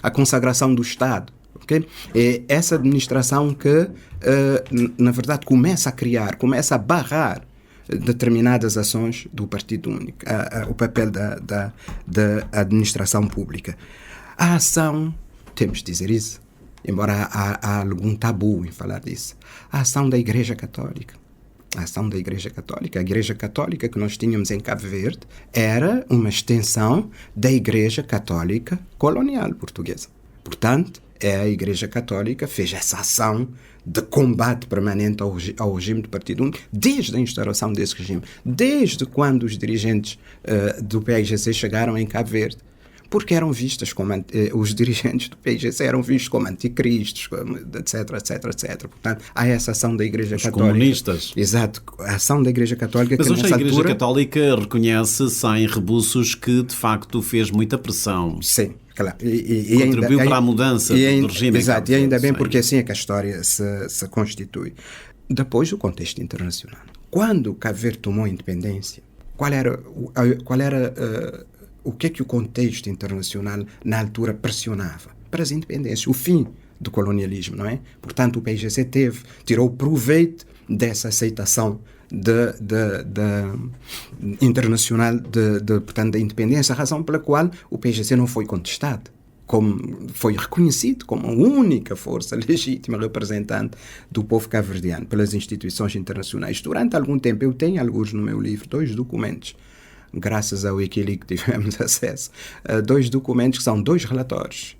a consagração do Estado. Okay? É essa administração que, na verdade, começa a barrar determinadas ações do Partido Único, o papel da administração pública. A ação, temos de dizer isso, embora há algum tabu em falar disso, a ação da Igreja Católica. A Igreja Católica que nós tínhamos em Cabo Verde era uma extensão da Igreja Católica colonial portuguesa. Portanto, a Igreja Católica fez essa ação de combate permanente ao regime do Partido Único desde a instauração desse regime, desde quando os dirigentes do PAIGC chegaram em Cabo Verde, porque eram vistos como os dirigentes do PAIGC eram vistos como anticristos, etc. Portanto, há essa ação da Igreja Católica. Comunistas. Exato, a ação da Igreja Católica. Mas que hoje a Igreja Católica reconhece, sem rebuços, que de facto fez muita pressão. Sim. Claro. Contribuiu para a mudança do regime. Exato, e ainda bem, porque assim é que a história se constitui. Depois, o contexto internacional. Quando Cabo Verde tomou a independência, o que é que o contexto internacional na altura pressionava? Para as independências, o fim do colonialismo, não é? Portanto, o PAIGC tirou proveito dessa aceitação internacional portanto, da independência, a razão pela qual o PAIGC não foi contestado, foi reconhecido como a única força legítima representante do povo cabo-verdiano pelas instituições internacionais. Durante algum tempo, eu tenho alguns no meu livro, 2 documentos, graças ao Wikileaks tivemos acesso, 2 documentos que são 2 relatórios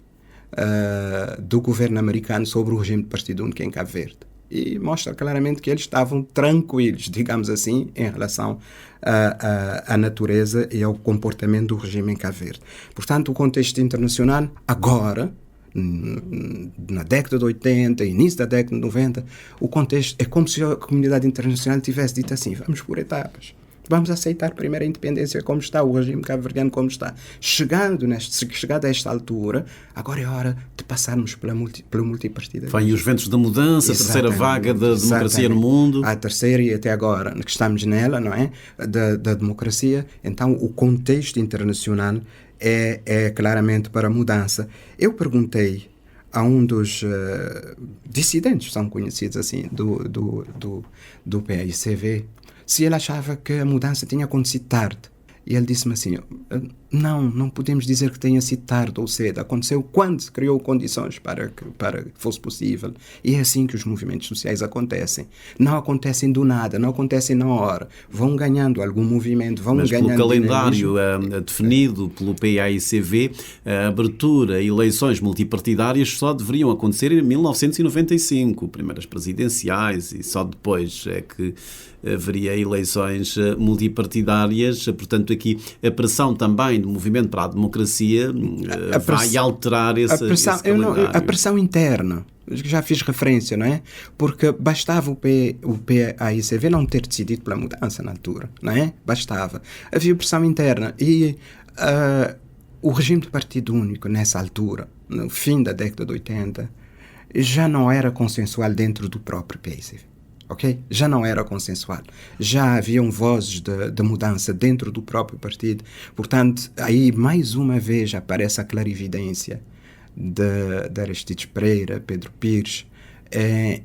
do governo americano sobre o regime de partido único em Cabo Verde. E mostra claramente que eles estavam tranquilos, digamos assim, em relação à natureza e ao comportamento do regime em Cabo Verde. Portanto, o contexto internacional, agora, na década de 80, início da década de 90, o contexto é como se a comunidade internacional tivesse dito assim: vamos por etapas. Vamos aceitar primeiro a independência como está, o regime cabo-verdiano como está. Chegado a esta altura, agora é hora de passarmos pelo multipartidarismo. Vêm os ventos da mudança, a terceira vaga da democracia no mundo. A terceira e até agora, que estamos nela, não é? Da democracia. Então, o contexto internacional é claramente para a mudança. Eu perguntei a um dos dissidentes, são conhecidos assim, do PAICV, se ele achava que a mudança tinha acontecido tarde. E ele disse-me assim: não podemos dizer que tenha sido tarde ou cedo. Aconteceu quando se criou condições para que fosse possível. E é assim que os movimentos sociais acontecem. Não acontecem do nada, não acontecem na hora. Vão ganhando algum movimento, Mas pelo calendário definido pelo PAICV, a abertura a eleições multipartidárias só deveriam acontecer em 1995, primeiras presidenciais, e só depois é que haveria eleições multipartidárias. Portanto, aqui a pressão também do Movimento para a Democracia vai alterar esse calendário. A pressão interna, já fiz referência, não é? Porque bastava o PAICV não ter decidido pela mudança na altura, não é? Bastava. Havia pressão interna e o regime de partido único nessa altura, no fim da década de 80, já não era consensual dentro do próprio PAICV. Okay? Já não era consensual. Já haviam vozes de mudança dentro do próprio partido. Portanto, aí mais uma vez aparece a clarividência de Aristides Pereira, Pedro Pires,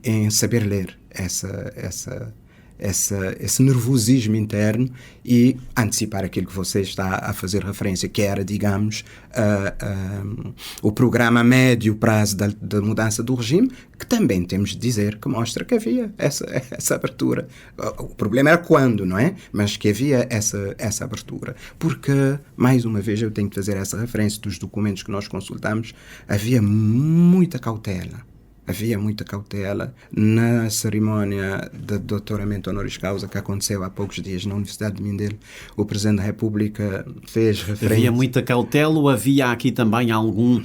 em saber ler esse nervosismo interno e antecipar aquilo que você está a fazer referência, que era, digamos, o programa a médio prazo da mudança do regime, que também temos de dizer que mostra que havia essa abertura. O problema era quando, não é? Mas que havia essa abertura. Porque, mais uma vez, eu tenho que fazer essa referência dos documentos que nós consultamos, havia muita cautela. Havia muita cautela na cerimónia de doutoramento honoris causa que aconteceu há poucos dias na Universidade de Mindelo. O Presidente da República fez referência... Havia muita cautela ou havia aqui também algum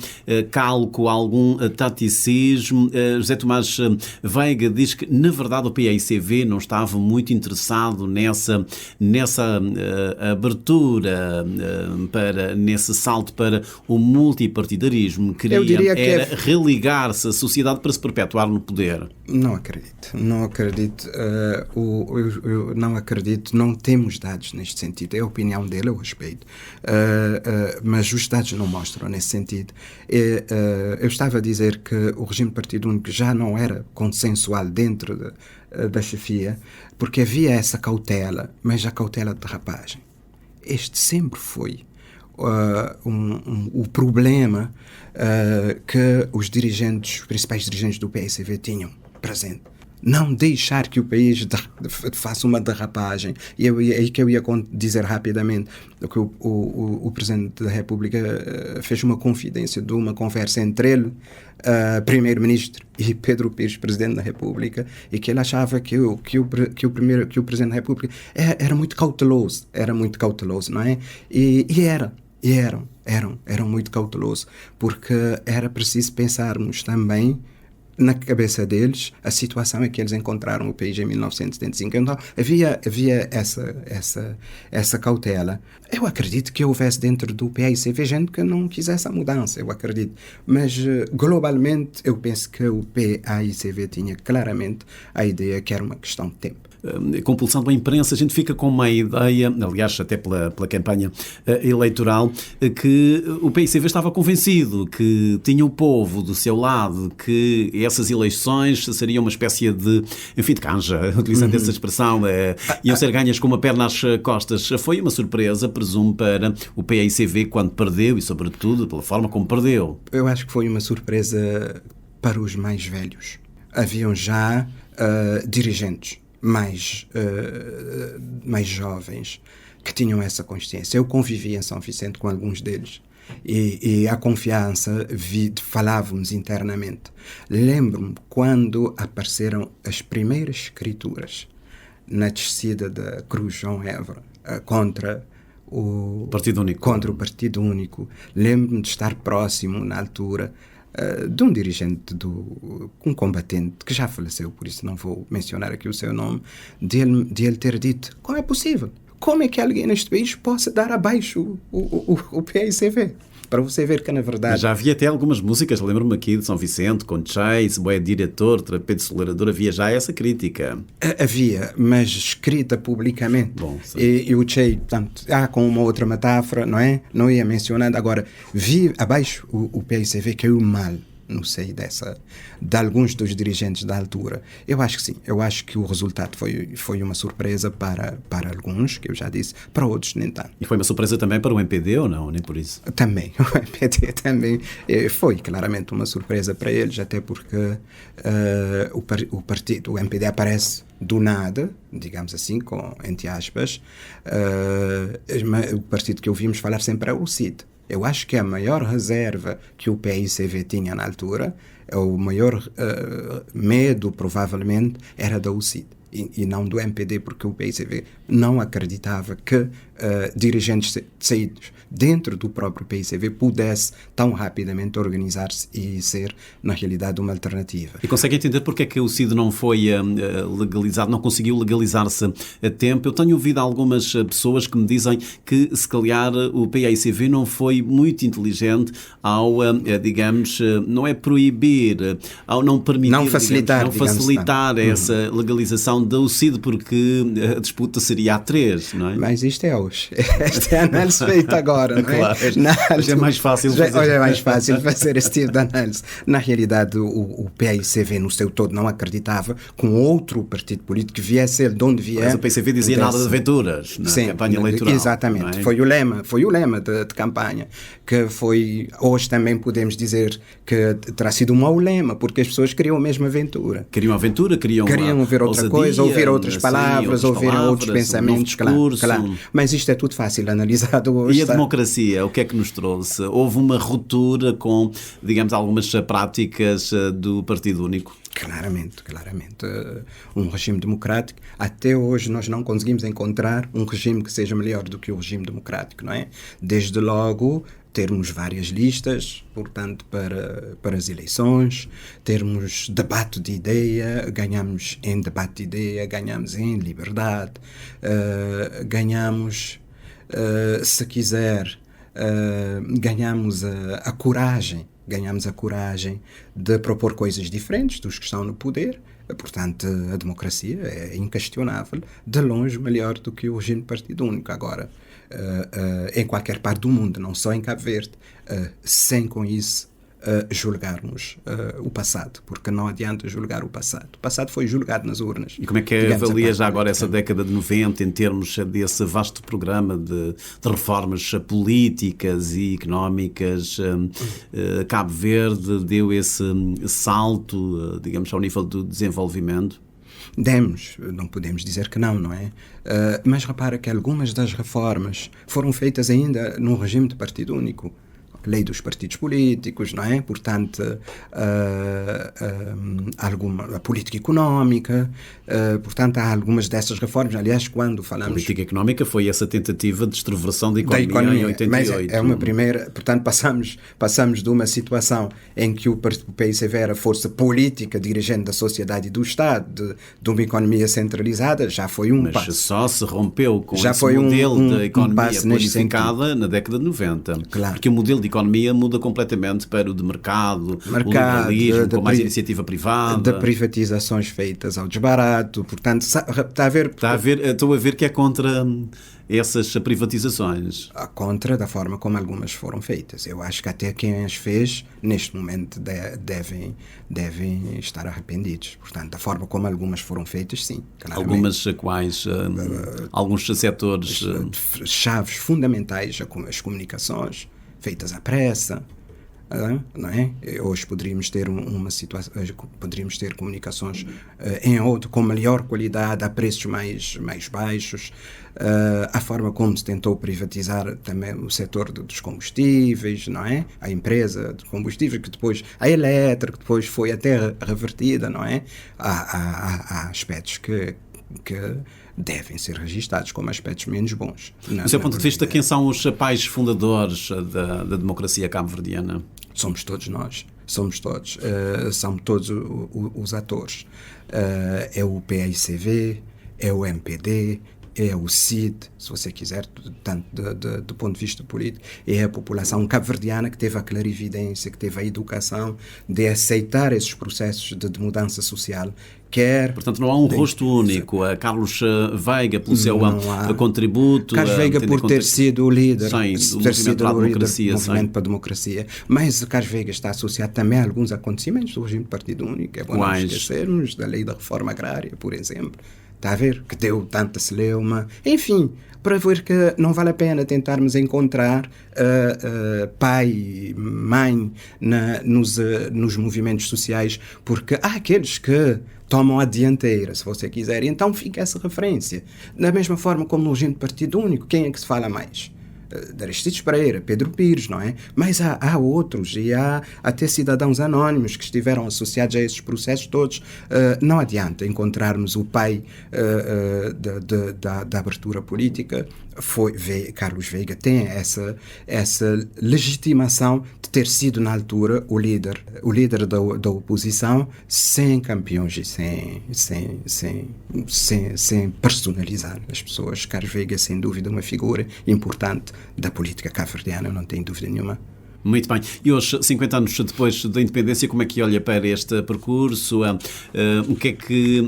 cálculo, algum taticismo? José Tomás Veiga diz que, na verdade, o PAICV não estava muito interessado nessa abertura, nesse salto para o multipartidarismo. Queria religar-se à sociedade para se perpetuar no poder. Não acredito. Eu não acredito. Não temos dados neste sentido. É a opinião dele, eu respeito. Mas os dados não mostram nesse sentido. Eu estava a dizer que o regime de partido único já não era consensual dentro da chefia, porque havia essa cautela, mas a cautela de derrapagem. Este sempre foi o problema que os principais dirigentes do PAICV tinham presente. Não deixar que o país faça uma derrapagem. E aí que eu ia dizer rapidamente que o Presidente da República fez uma confidência de uma conversa entre ele, Primeiro-Ministro, e Pedro Pires, Presidente da República, e que ele achava que o Presidente da República era muito cauteloso, não é? E eram muito cautelosos, porque era preciso pensarmos também na cabeça deles a situação em que eles encontraram o país em 1975. Então havia essa cautela. Eu acredito que houvesse dentro do PAICV gente que não quisesse a mudança, eu acredito. Mas globalmente eu penso que o PAICV tinha claramente a ideia que era uma questão de tempo. compulsão da imprensa, a gente fica com uma ideia, aliás, até pela campanha eleitoral, que o PICV estava convencido que tinha o povo do seu lado, que essas eleições seriam uma espécie de, enfim, de canja, utilizando essa expressão, iam ser ganhas com uma perna às costas. Foi uma surpresa, presumo, para o PICV quando perdeu e, sobretudo, pela forma como perdeu. Eu acho que foi uma surpresa para os mais velhos. Haviam já dirigentes mais jovens que tinham essa consciência. Eu convivi em São Vicente com alguns deles e a confiança, falávamos internamente. Lembro-me quando apareceram as primeiras escrituras na descida da Cruz João Évora contra o Partido Único. Contra o Partido Único. Lembro-me de estar próximo, na altura, de um dirigente, um combatente que já faleceu, por isso não vou mencionar aqui o seu nome, de ele ter dito: como é possível? Como é que alguém neste país possa dar abaixo o PICV? Para você ver que, na verdade... Mas já havia até algumas músicas, lembro-me aqui de São Vicente, com Chase, Boé Diretor, Trapete Acelerador, havia já essa crítica. Havia, mas escrita publicamente. Bom, e o Che, portanto, com uma outra metáfora, não é? Não ia mencionando. Agora, vi abaixo o PICV caiu mal no seio de alguns dos dirigentes da altura. Eu acho que sim. Eu acho que o resultado foi uma surpresa para alguns, que eu já disse, para outros nem tanto. E foi uma surpresa também para o MPD ou não? Nem por isso? Também. O MPD também foi claramente uma surpresa para eles, até porque o MPD aparece do nada, digamos assim, entre aspas, o partido que ouvimos falar sempre é o CID. Eu acho que a maior reserva que o PICV tinha na altura, o maior medo, provavelmente, era da UCID e não do MPD, porque o PICV não acreditava que dirigentes saídos dentro do próprio PICV pudesse tão rapidamente organizar-se e ser, na realidade, uma alternativa. E consegue entender porque é que o CID não foi legalizado, não conseguiu legalizar-se a tempo? Eu tenho ouvido algumas pessoas que me dizem que, se calhar, o PICV não foi muito inteligente ao, digamos, não é proibir, ao não permitir, não facilitar, essa legalização da UCID, porque a disputa seria a 3, não é? Mas isto é hoje. Esta é a análise feita agora, não é? Claro. Hoje é mais fácil fazer. Hoje é mais fácil fazer esse tipo de análise. Na realidade, o PICV no seu todo não acreditava com outro partido político que viesse ele de onde vier. Mas o PICV dizia nada de aventuras na campanha eleitoral. Exatamente. É? Foi o lema de campanha, que foi, hoje também podemos dizer que terá sido um mau lema, porque as pessoas queriam a mesma aventura. Queriam aventura, queriam ver outra coisa, ouvir outras palavras, ouvir outros pensamentos, claro. Mas isto é tudo fácil analisado hoje. E a democracia, o que é que nos trouxe? Houve uma ruptura com, digamos, algumas práticas do Partido Único? Claramente. Um regime democrático, até hoje nós não conseguimos encontrar um regime que seja melhor do que o regime democrático, não é? Desde logo, termos várias listas, portanto, para as eleições, termos debate de ideia, ganhamos em debate de ideia, ganhamos em liberdade, ganhamos, se quiser, ganhamos a coragem. Ganhamos a coragem de propor coisas diferentes dos que estão no poder. Portanto, a democracia é inquestionável, de longe melhor do que o regime de partido único. Agora, em qualquer parte do mundo, não só em Cabo Verde, sem com isso julgarmos o passado, porque não adianta julgar o passado. O passado foi julgado nas urnas. E como é que avalia já agora essa década de 90 em termos desse vasto programa de reformas políticas e económicas? Cabo Verde deu esse salto, digamos, ao nível do desenvolvimento? Demos, não podemos dizer que não é? Mas repara que algumas das reformas foram feitas ainda num regime de partido único. Lei dos partidos políticos, não é? Portanto, a política económica, portanto, há algumas dessas reformas. Aliás, quando falamos... A política económica foi essa tentativa de extroversão da economia em 88. Mas é uma primeira... Portanto, passamos de uma situação em que o PICV era força política dirigente da sociedade e do Estado, de uma economia centralizada, já foi um passo. Mas só se rompeu com já esse foi modelo de economia planificada na década de 90. Claro. Porque o modelo de economia economia muda completamente para o de mercado, o liberalismo, com mais iniciativa privada. De privatizações feitas ao desbarato, portanto, está a ver... Estou a ver que é contra essas privatizações. Contra da forma como algumas foram feitas. Eu acho que até quem as fez, neste momento, devem estar arrependidos. Portanto, da forma como algumas foram feitas, sim. Claramente. Algumas quais? Alguns setores... Chaves fundamentais, as comunicações feitas à pressa, não é? Hoje poderíamos ter uma situação, poderíamos ter comunicações com melhor qualidade, a preços mais baixos, a forma como se tentou privatizar também o setor dos combustíveis, não é? A empresa de combustíveis, que depois, a elétrica, que depois foi até revertida, não é? Há aspectos que devem ser registados como aspectos menos bons. Do seu ponto de vista, quem são os pais fundadores da democracia cabo-verdiana? Somos todos nós, somos todos, são todos os atores. É o PAICV, é o MPD, é o CID, se você quiser, tanto do ponto de vista político, é a população cabo-verdiana que teve a clarividência, que teve a educação de aceitar esses processos de mudança social. Portanto, não há um rosto único. Carlos Veiga, pelo seu contributo... Carlos Veiga, por ter sido o líder, ter sido o líder do Movimento para a Democracia. Mas Carlos Veiga está associado também a alguns acontecimentos do regime de Partido Único. É bom não esquecermos da lei da reforma agrária, por exemplo. Está a ver? Que deu tanta celeuma. Enfim, para ver que não vale a pena tentarmos encontrar pai, mãe nos movimentos sociais, porque há aqueles que tomam a dianteira, se você quiser, e então fica essa referência. Da mesma forma como no regime de Partido Único, quem é que se fala mais? De Aristides Pereira, Pedro Pires, não é? Mas há outros, e há até cidadãos anónimos que estiveram associados a esses processos todos. Não adianta encontrarmos o pai da abertura política. Carlos Veiga tem essa legitimação de ter sido, na altura, o líder da oposição, sem campeões e sem personalizar as pessoas. Carlos Veiga é, sem dúvida, uma figura importante da política cabo-verdiana, eu não tenho dúvida nenhuma. Muito bem. E hoje, 50 anos depois da independência, como é que olha para este percurso? O que é que,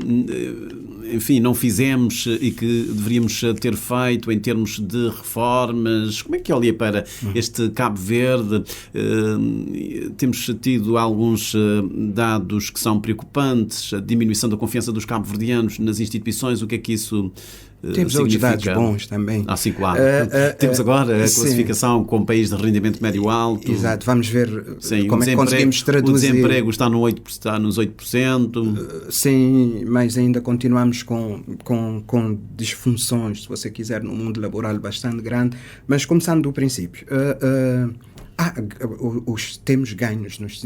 enfim, não fizemos e que deveríamos ter feito em termos de reformas? Como é que olha para este Cabo Verde? Temos tido alguns dados que são preocupantes, a diminuição da confiança dos cabo-verdianos nas instituições. O que é que isso temos outros dados bons também. Sim, claro. Temos agora a classificação como país de rendimento médio alto. Exato, vamos ver como é que conseguimos traduzir. O desemprego está nos 8%. Sim, mas ainda continuamos com disfunções, se você quiser, no mundo laboral bastante grande. Mas começando do princípio, temos ganhos nos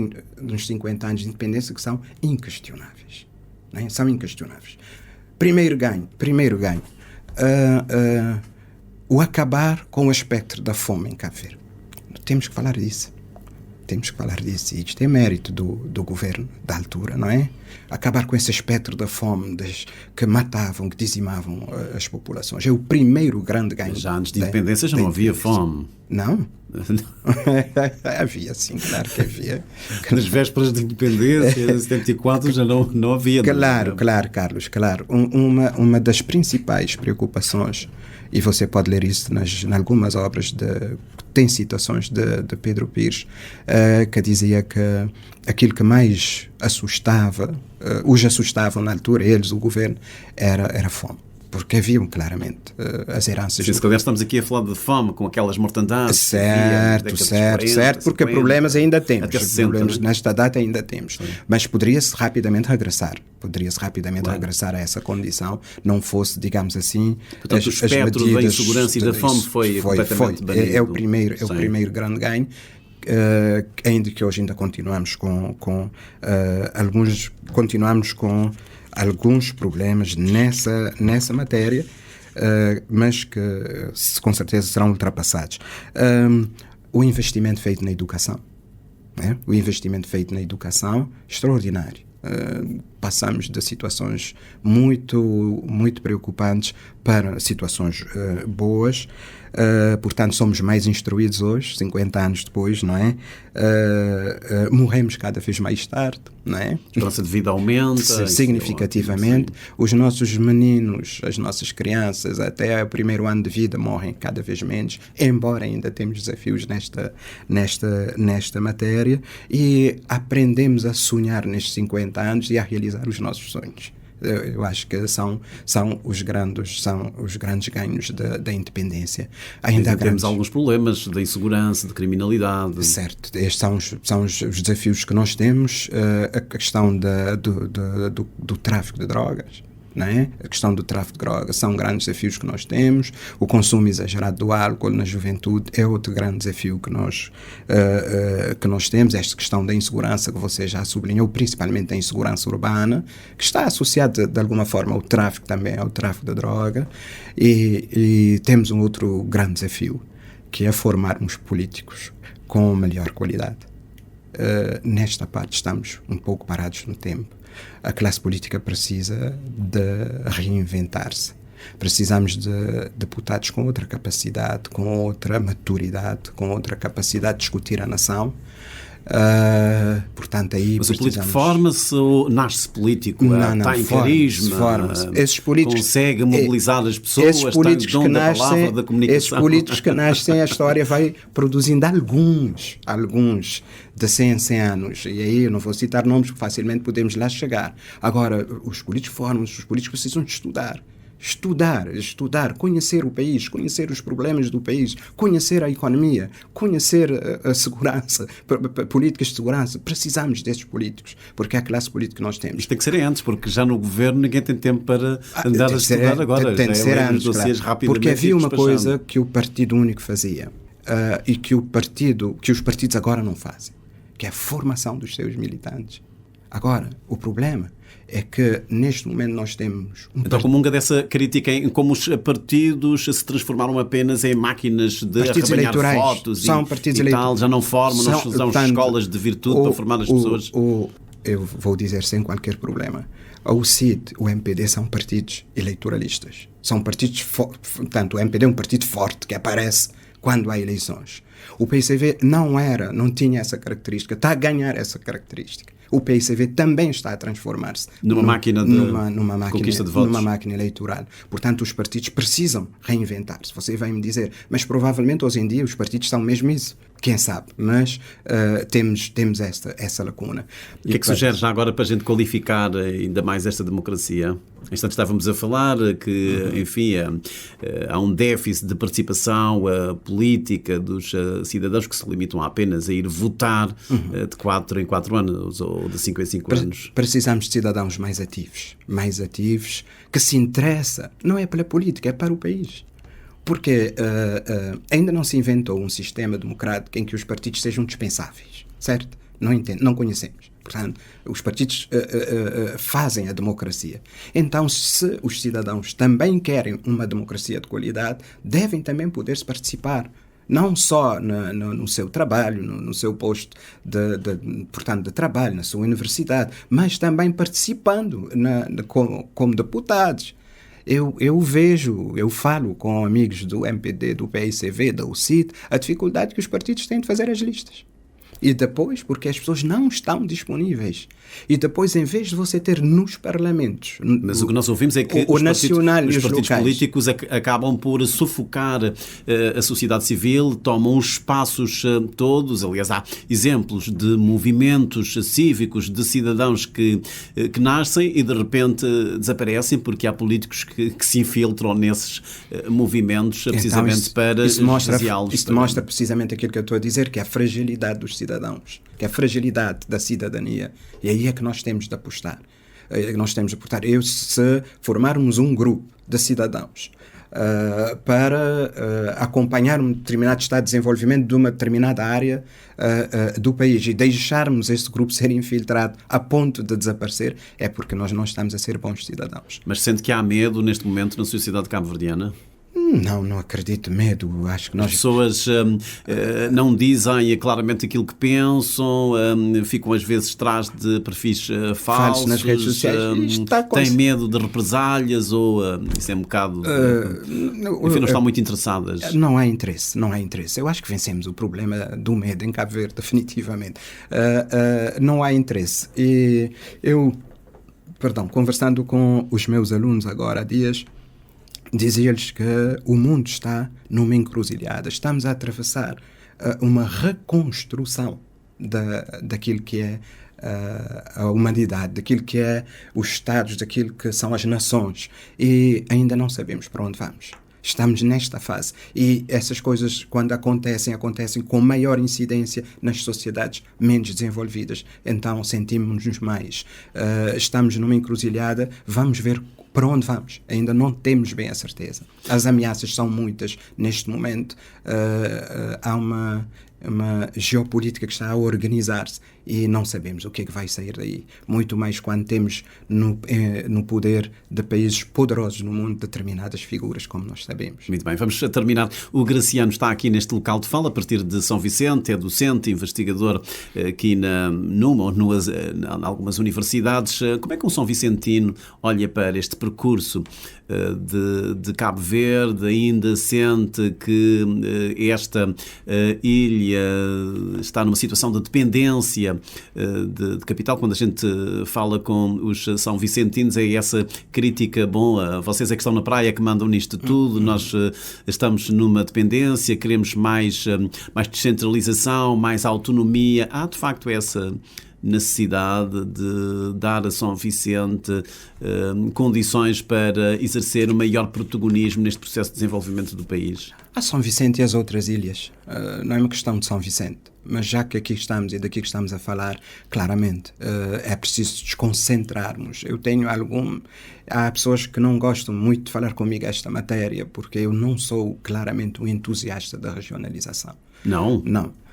50 anos de independência que são inquestionáveis. Não é? São inquestionáveis. Primeiro ganho. O acabar com o espectro da fome em Cabo Verde. Temos que falar disso. E isto é mérito do governo da altura, não é? Acabar com esse espectro da fome que matavam, que dizimavam as populações. É o primeiro grande ganho. Já antes de independência já não havia fome. Não? Havia, sim, claro que havia. Nas vésperas de independência, em 74, já não havia. Claro, Carlos, claro. Uma das principais preocupações, e você pode ler isso em algumas obras, tem citações de Pedro Pires, que dizia que aquilo que mais os assustavam na altura, eles, o governo, era a fome. Porque haviam claramente as heranças. Se calhar estamos aqui a falar de fome, com aquelas mortandades. Certo, porque problemas ainda temos. Problemas nesta data ainda temos. Sim. Mas poderia-se rapidamente regressar. Regressar a essa condição, não fosse, digamos assim, portanto, o espectro da insegurança e da fome foi completamente banido. É o primeiro grande ganho. Ainda que hoje continuamos com alguns problemas nessa matéria, mas que com certeza serão ultrapassados. O investimento feito na educação, extraordinário. passamos de situações muito preocupantes para situações boas. Portanto, somos mais instruídos hoje, 50 anos depois, não é? Morremos cada vez mais tarde, não é? A esperança de vida aumenta. Significativamente. Os nossos meninos, as nossas crianças, até o primeiro ano de vida, morrem cada vez menos, embora ainda temos desafios nesta matéria, e aprendemos a sonhar nestes 50 anos e a realizar os nossos sonhos. Eu acho que são os grandes ganhos da independência. Ainda temos alguns problemas de insegurança, de criminalidade. Certo, estes são os desafios que nós temos, a questão do tráfico de drogas. Não é? A questão do tráfico de drogas são grandes desafios que nós temos. O consumo exagerado do álcool na juventude é outro grande desafio que nós temos. Esta questão da insegurança que você já sublinhou, principalmente a insegurança urbana, que está associada de alguma forma ao tráfico também, ao tráfico de droga. E temos um outro grande desafio, que é formarmos políticos com melhor qualidade. Nesta parte estamos um pouco parados no tempo. A classe política precisa de reinventar-se. Precisamos de deputados com outra capacidade, com outra maturidade, com outra capacidade de discutir a nação. Portanto, aí mas o político forma-se ou nasce político? Está em carisma? Forma-se. Esses políticos, consegue mobilizar as pessoas? Esses políticos tem o dom da palavra, da comunicação? Esses políticos que nascem, a história vai produzindo alguns de 100 em 100 anos. E aí eu não vou citar nomes, porque facilmente podemos lá chegar. Agora, os políticos formam-se, os políticos precisam de estudar, conhecer o país, conhecer os problemas do país, conhecer a economia, conhecer a segurança, políticas de segurança. Precisamos desses políticos, porque é a classe política que nós temos. Isto tem que ser antes, porque já no governo ninguém tem tempo para andar a estudar agora. Tem que ser antes, claro. Porque havia uma coisa que o Partido Único fazia e que os partidos agora não fazem, que é a formação dos seus militantes. Agora, o problema é que neste momento nós temos... Então comunga dessa crítica em como os partidos se transformaram apenas em máquinas de arrebanhar votos e tal, já não formam, não são escolas de virtude para formar as pessoas. Eu vou dizer sem qualquer problema, o CID, o MPD são partidos eleitoralistas. São partidos portanto, o MPD é um partido forte que aparece quando há eleições. O PICV não tinha essa característica, está a ganhar essa característica. O PICV também está a transformar-se numa máquina de conquista de votos. Numa máquina eleitoral. Portanto, os partidos precisam reinventar-se. Você vai me dizer, mas provavelmente hoje em dia os partidos são mesmo isso. Quem sabe? Mas temos essa lacuna. O que é que sugere já agora para a gente qualificar ainda mais esta democracia? Instante estávamos a falar que, enfim, há um déficit de participação política dos cidadãos que se limitam apenas a ir votar de 4 em 4 anos ou de 5 em 5 anos. Precisamos de cidadãos mais ativos, que se interessa, não é pela política, é para o país. Porque ainda não se inventou um sistema democrático em que os partidos sejam dispensáveis, certo? Não conhecemos. Portanto, os partidos fazem a democracia. Então, se os cidadãos também querem uma democracia de qualidade, devem também poder participar, não só no seu trabalho, no seu posto de trabalho, na sua universidade, mas também participando como deputados. Eu falo com amigos do MPD, do PICV, da UCIT, a dificuldade que os partidos têm de fazer as listas. E depois, porque as pessoas não estão disponíveis. E depois, em vez de você ter nos parlamentos... Mas o que nós ouvimos é que os partidos políticos acabam por sufocar a sociedade civil, tomam os espaços todos. Aliás, há exemplos de movimentos cívicos de cidadãos que nascem e de repente desaparecem porque há políticos que se infiltram nesses movimentos precisamente para esvaziá-los. Isso mostra precisamente aquilo que eu estou a dizer, que é a fragilidade dos cidadãos, que é a fragilidade da cidadania. E aí é que nós temos de apostar. Se formarmos um grupo de cidadãos para acompanhar um determinado estado de desenvolvimento de uma determinada área do país e deixarmos esse grupo ser infiltrado a ponto de desaparecer, é porque nós não estamos a ser bons cidadãos. Mas sente que há medo neste momento na sociedade cabo-verdiana? Não acredito. Medo, acho que As nós... pessoas não dizem claramente aquilo que pensam, ficam às vezes atrás de perfis falsos, nas redes sociais. Têm medo de represálias ou isso é um bocado... enfim, não estão muito interessadas. Não há interesse. Eu acho que vencemos o problema do medo em Cabo Verde, definitivamente. Não há interesse. E conversando com os meus alunos agora há dias, dizia-lhes que o mundo está numa encruzilhada. Estamos a atravessar uma reconstrução daquilo que é a humanidade, daquilo que é os Estados, daquilo que são as nações. E ainda não sabemos para onde vamos. Estamos nesta fase. E essas coisas, quando acontecem com maior incidência nas sociedades menos desenvolvidas. Então, sentimos-nos mais. Estamos numa encruzilhada, vamos ver para onde vamos. Ainda não temos bem a certeza. As ameaças são muitas neste momento. Há uma geopolítica que está a organizar-se e não sabemos o que é que vai sair daí. Muito mais quando temos no poder de países poderosos no mundo determinadas figuras, como nós sabemos. Muito bem, vamos terminar. O Graciano está aqui neste local de fala, a partir de São Vicente, é docente, investigador aqui numa ou em algumas universidades. Como é que um São Vicentino olha para este percurso de Cabo Verde, ainda sente que esta ilha está numa situação de dependência de capital? Quando a gente fala com os São Vicentinos, é essa crítica: bom, vocês é que estão na praia, que mandam nisto tudo, nós estamos numa dependência, queremos mais descentralização, mais autonomia. Há de facto essa necessidade de dar a São Vicente condições para exercer o maior protagonismo neste processo de desenvolvimento do país? A São Vicente e as outras ilhas. Não é uma questão de São Vicente, mas já que aqui estamos e daqui que estamos a falar, claramente é preciso desconcentrarmos. Há pessoas que não gostam muito de falar comigo esta matéria, porque eu não sou claramente um entusiasta da regionalização. Não? Não.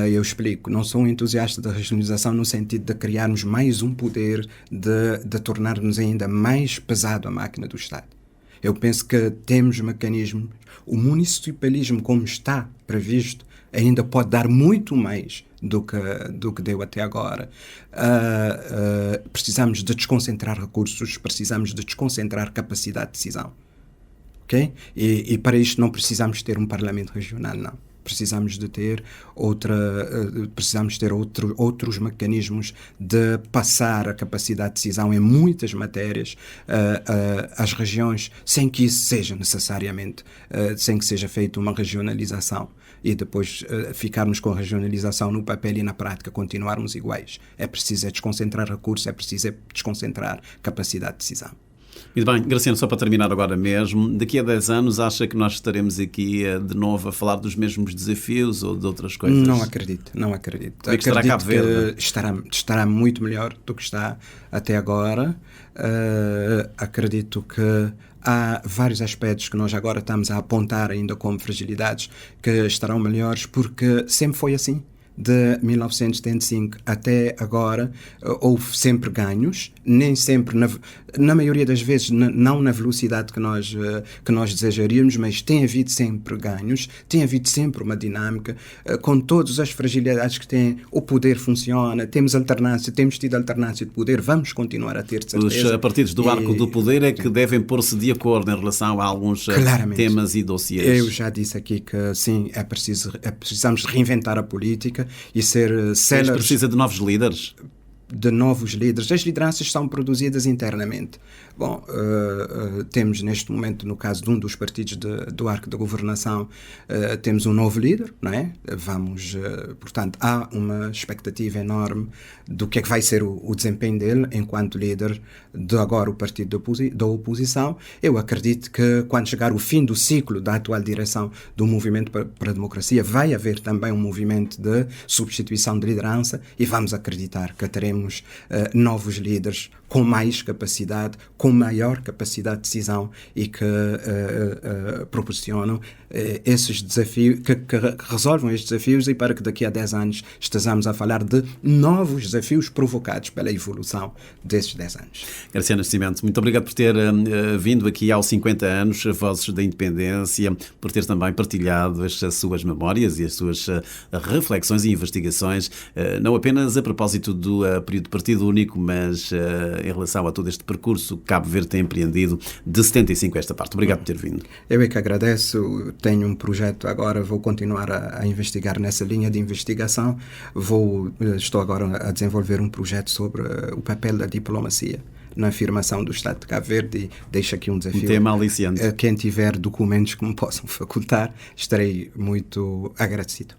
Eu explico, não sou um entusiasta da regionalização no sentido de criarmos mais um poder, de tornarmos ainda mais pesado a máquina do Estado. Eu penso que temos mecanismos, o municipalismo como está previsto ainda pode dar muito mais do que deu até agora. Precisamos de desconcentrar recursos, precisamos de desconcentrar capacidade de decisão. Okay? E para isto não precisamos ter um parlamento regional, não. Precisamos de ter outros mecanismos de passar a capacidade de decisão em muitas matérias às regiões, sem que isso seja necessariamente, sem que seja feita uma regionalização e depois ficarmos com a regionalização no papel e na prática continuarmos iguais. É preciso desconcentrar recursos, é preciso desconcentrar capacidade de decisão. Muito bem, Graciano, só para terminar agora mesmo, daqui a 10 anos acha que nós estaremos aqui de novo a falar dos mesmos desafios ou de outras coisas? Não acredito. Como é que estará Cabo Verde? Estará muito melhor do que está até agora. Acredito que há vários aspectos que nós agora estamos a apontar ainda como fragilidades que estarão melhores, porque sempre foi assim. De 1975 até agora houve sempre ganhos, nem sempre, na maioria das vezes, não na velocidade que nós desejaríamos, mas tem havido sempre ganhos, tem havido sempre uma dinâmica, com todas as fragilidades que tem. O poder funciona, temos tido alternância de poder, vamos continuar a ter certeza. Os partidos do arco do poder é que devem pôr-se de acordo em relação a alguns temas e dossiês. Eu já disse aqui que sim, precisamos reinventar a política e ser céleres. Mas precisa de novos líderes? De novos líderes. As lideranças são produzidas internamente. Bom, temos neste momento, no caso de um dos partidos do arco da governação, temos um novo líder, não é? Portanto, há uma expectativa enorme do que é que vai ser o desempenho dele enquanto líder de agora o partido da oposição. Eu acredito que quando chegar o fim do ciclo da atual direção do Movimento para a Democracia, vai haver também um movimento de substituição de liderança e vamos acreditar que teremos temos novos líderes com mais capacidade, com maior capacidade de decisão e que proporcionam esses desafios, que resolvam estes desafios, e para que daqui a 10 anos estejamos a falar de novos desafios provocados pela evolução desses 10 anos. Graciano Nascimento, muito obrigado por ter vindo aqui aos 50 anos, Vozes da Independência, por ter também partilhado as suas memórias e as suas reflexões e investigações, não apenas a propósito do período de Partido Único, mas em relação a todo este percurso que Cabo Verde tem empreendido de 75 a esta parte. Obrigado por ter vindo. Eu é que agradeço. Tenho um projeto agora, vou continuar a investigar nessa linha de investigação. Estou agora a desenvolver um projeto sobre o papel da diplomacia na afirmação do Estado de Cabo Verde, e deixo aqui um desafio. Um tema aliciante. Quem tiver documentos que me possam facultar, estarei muito agradecido.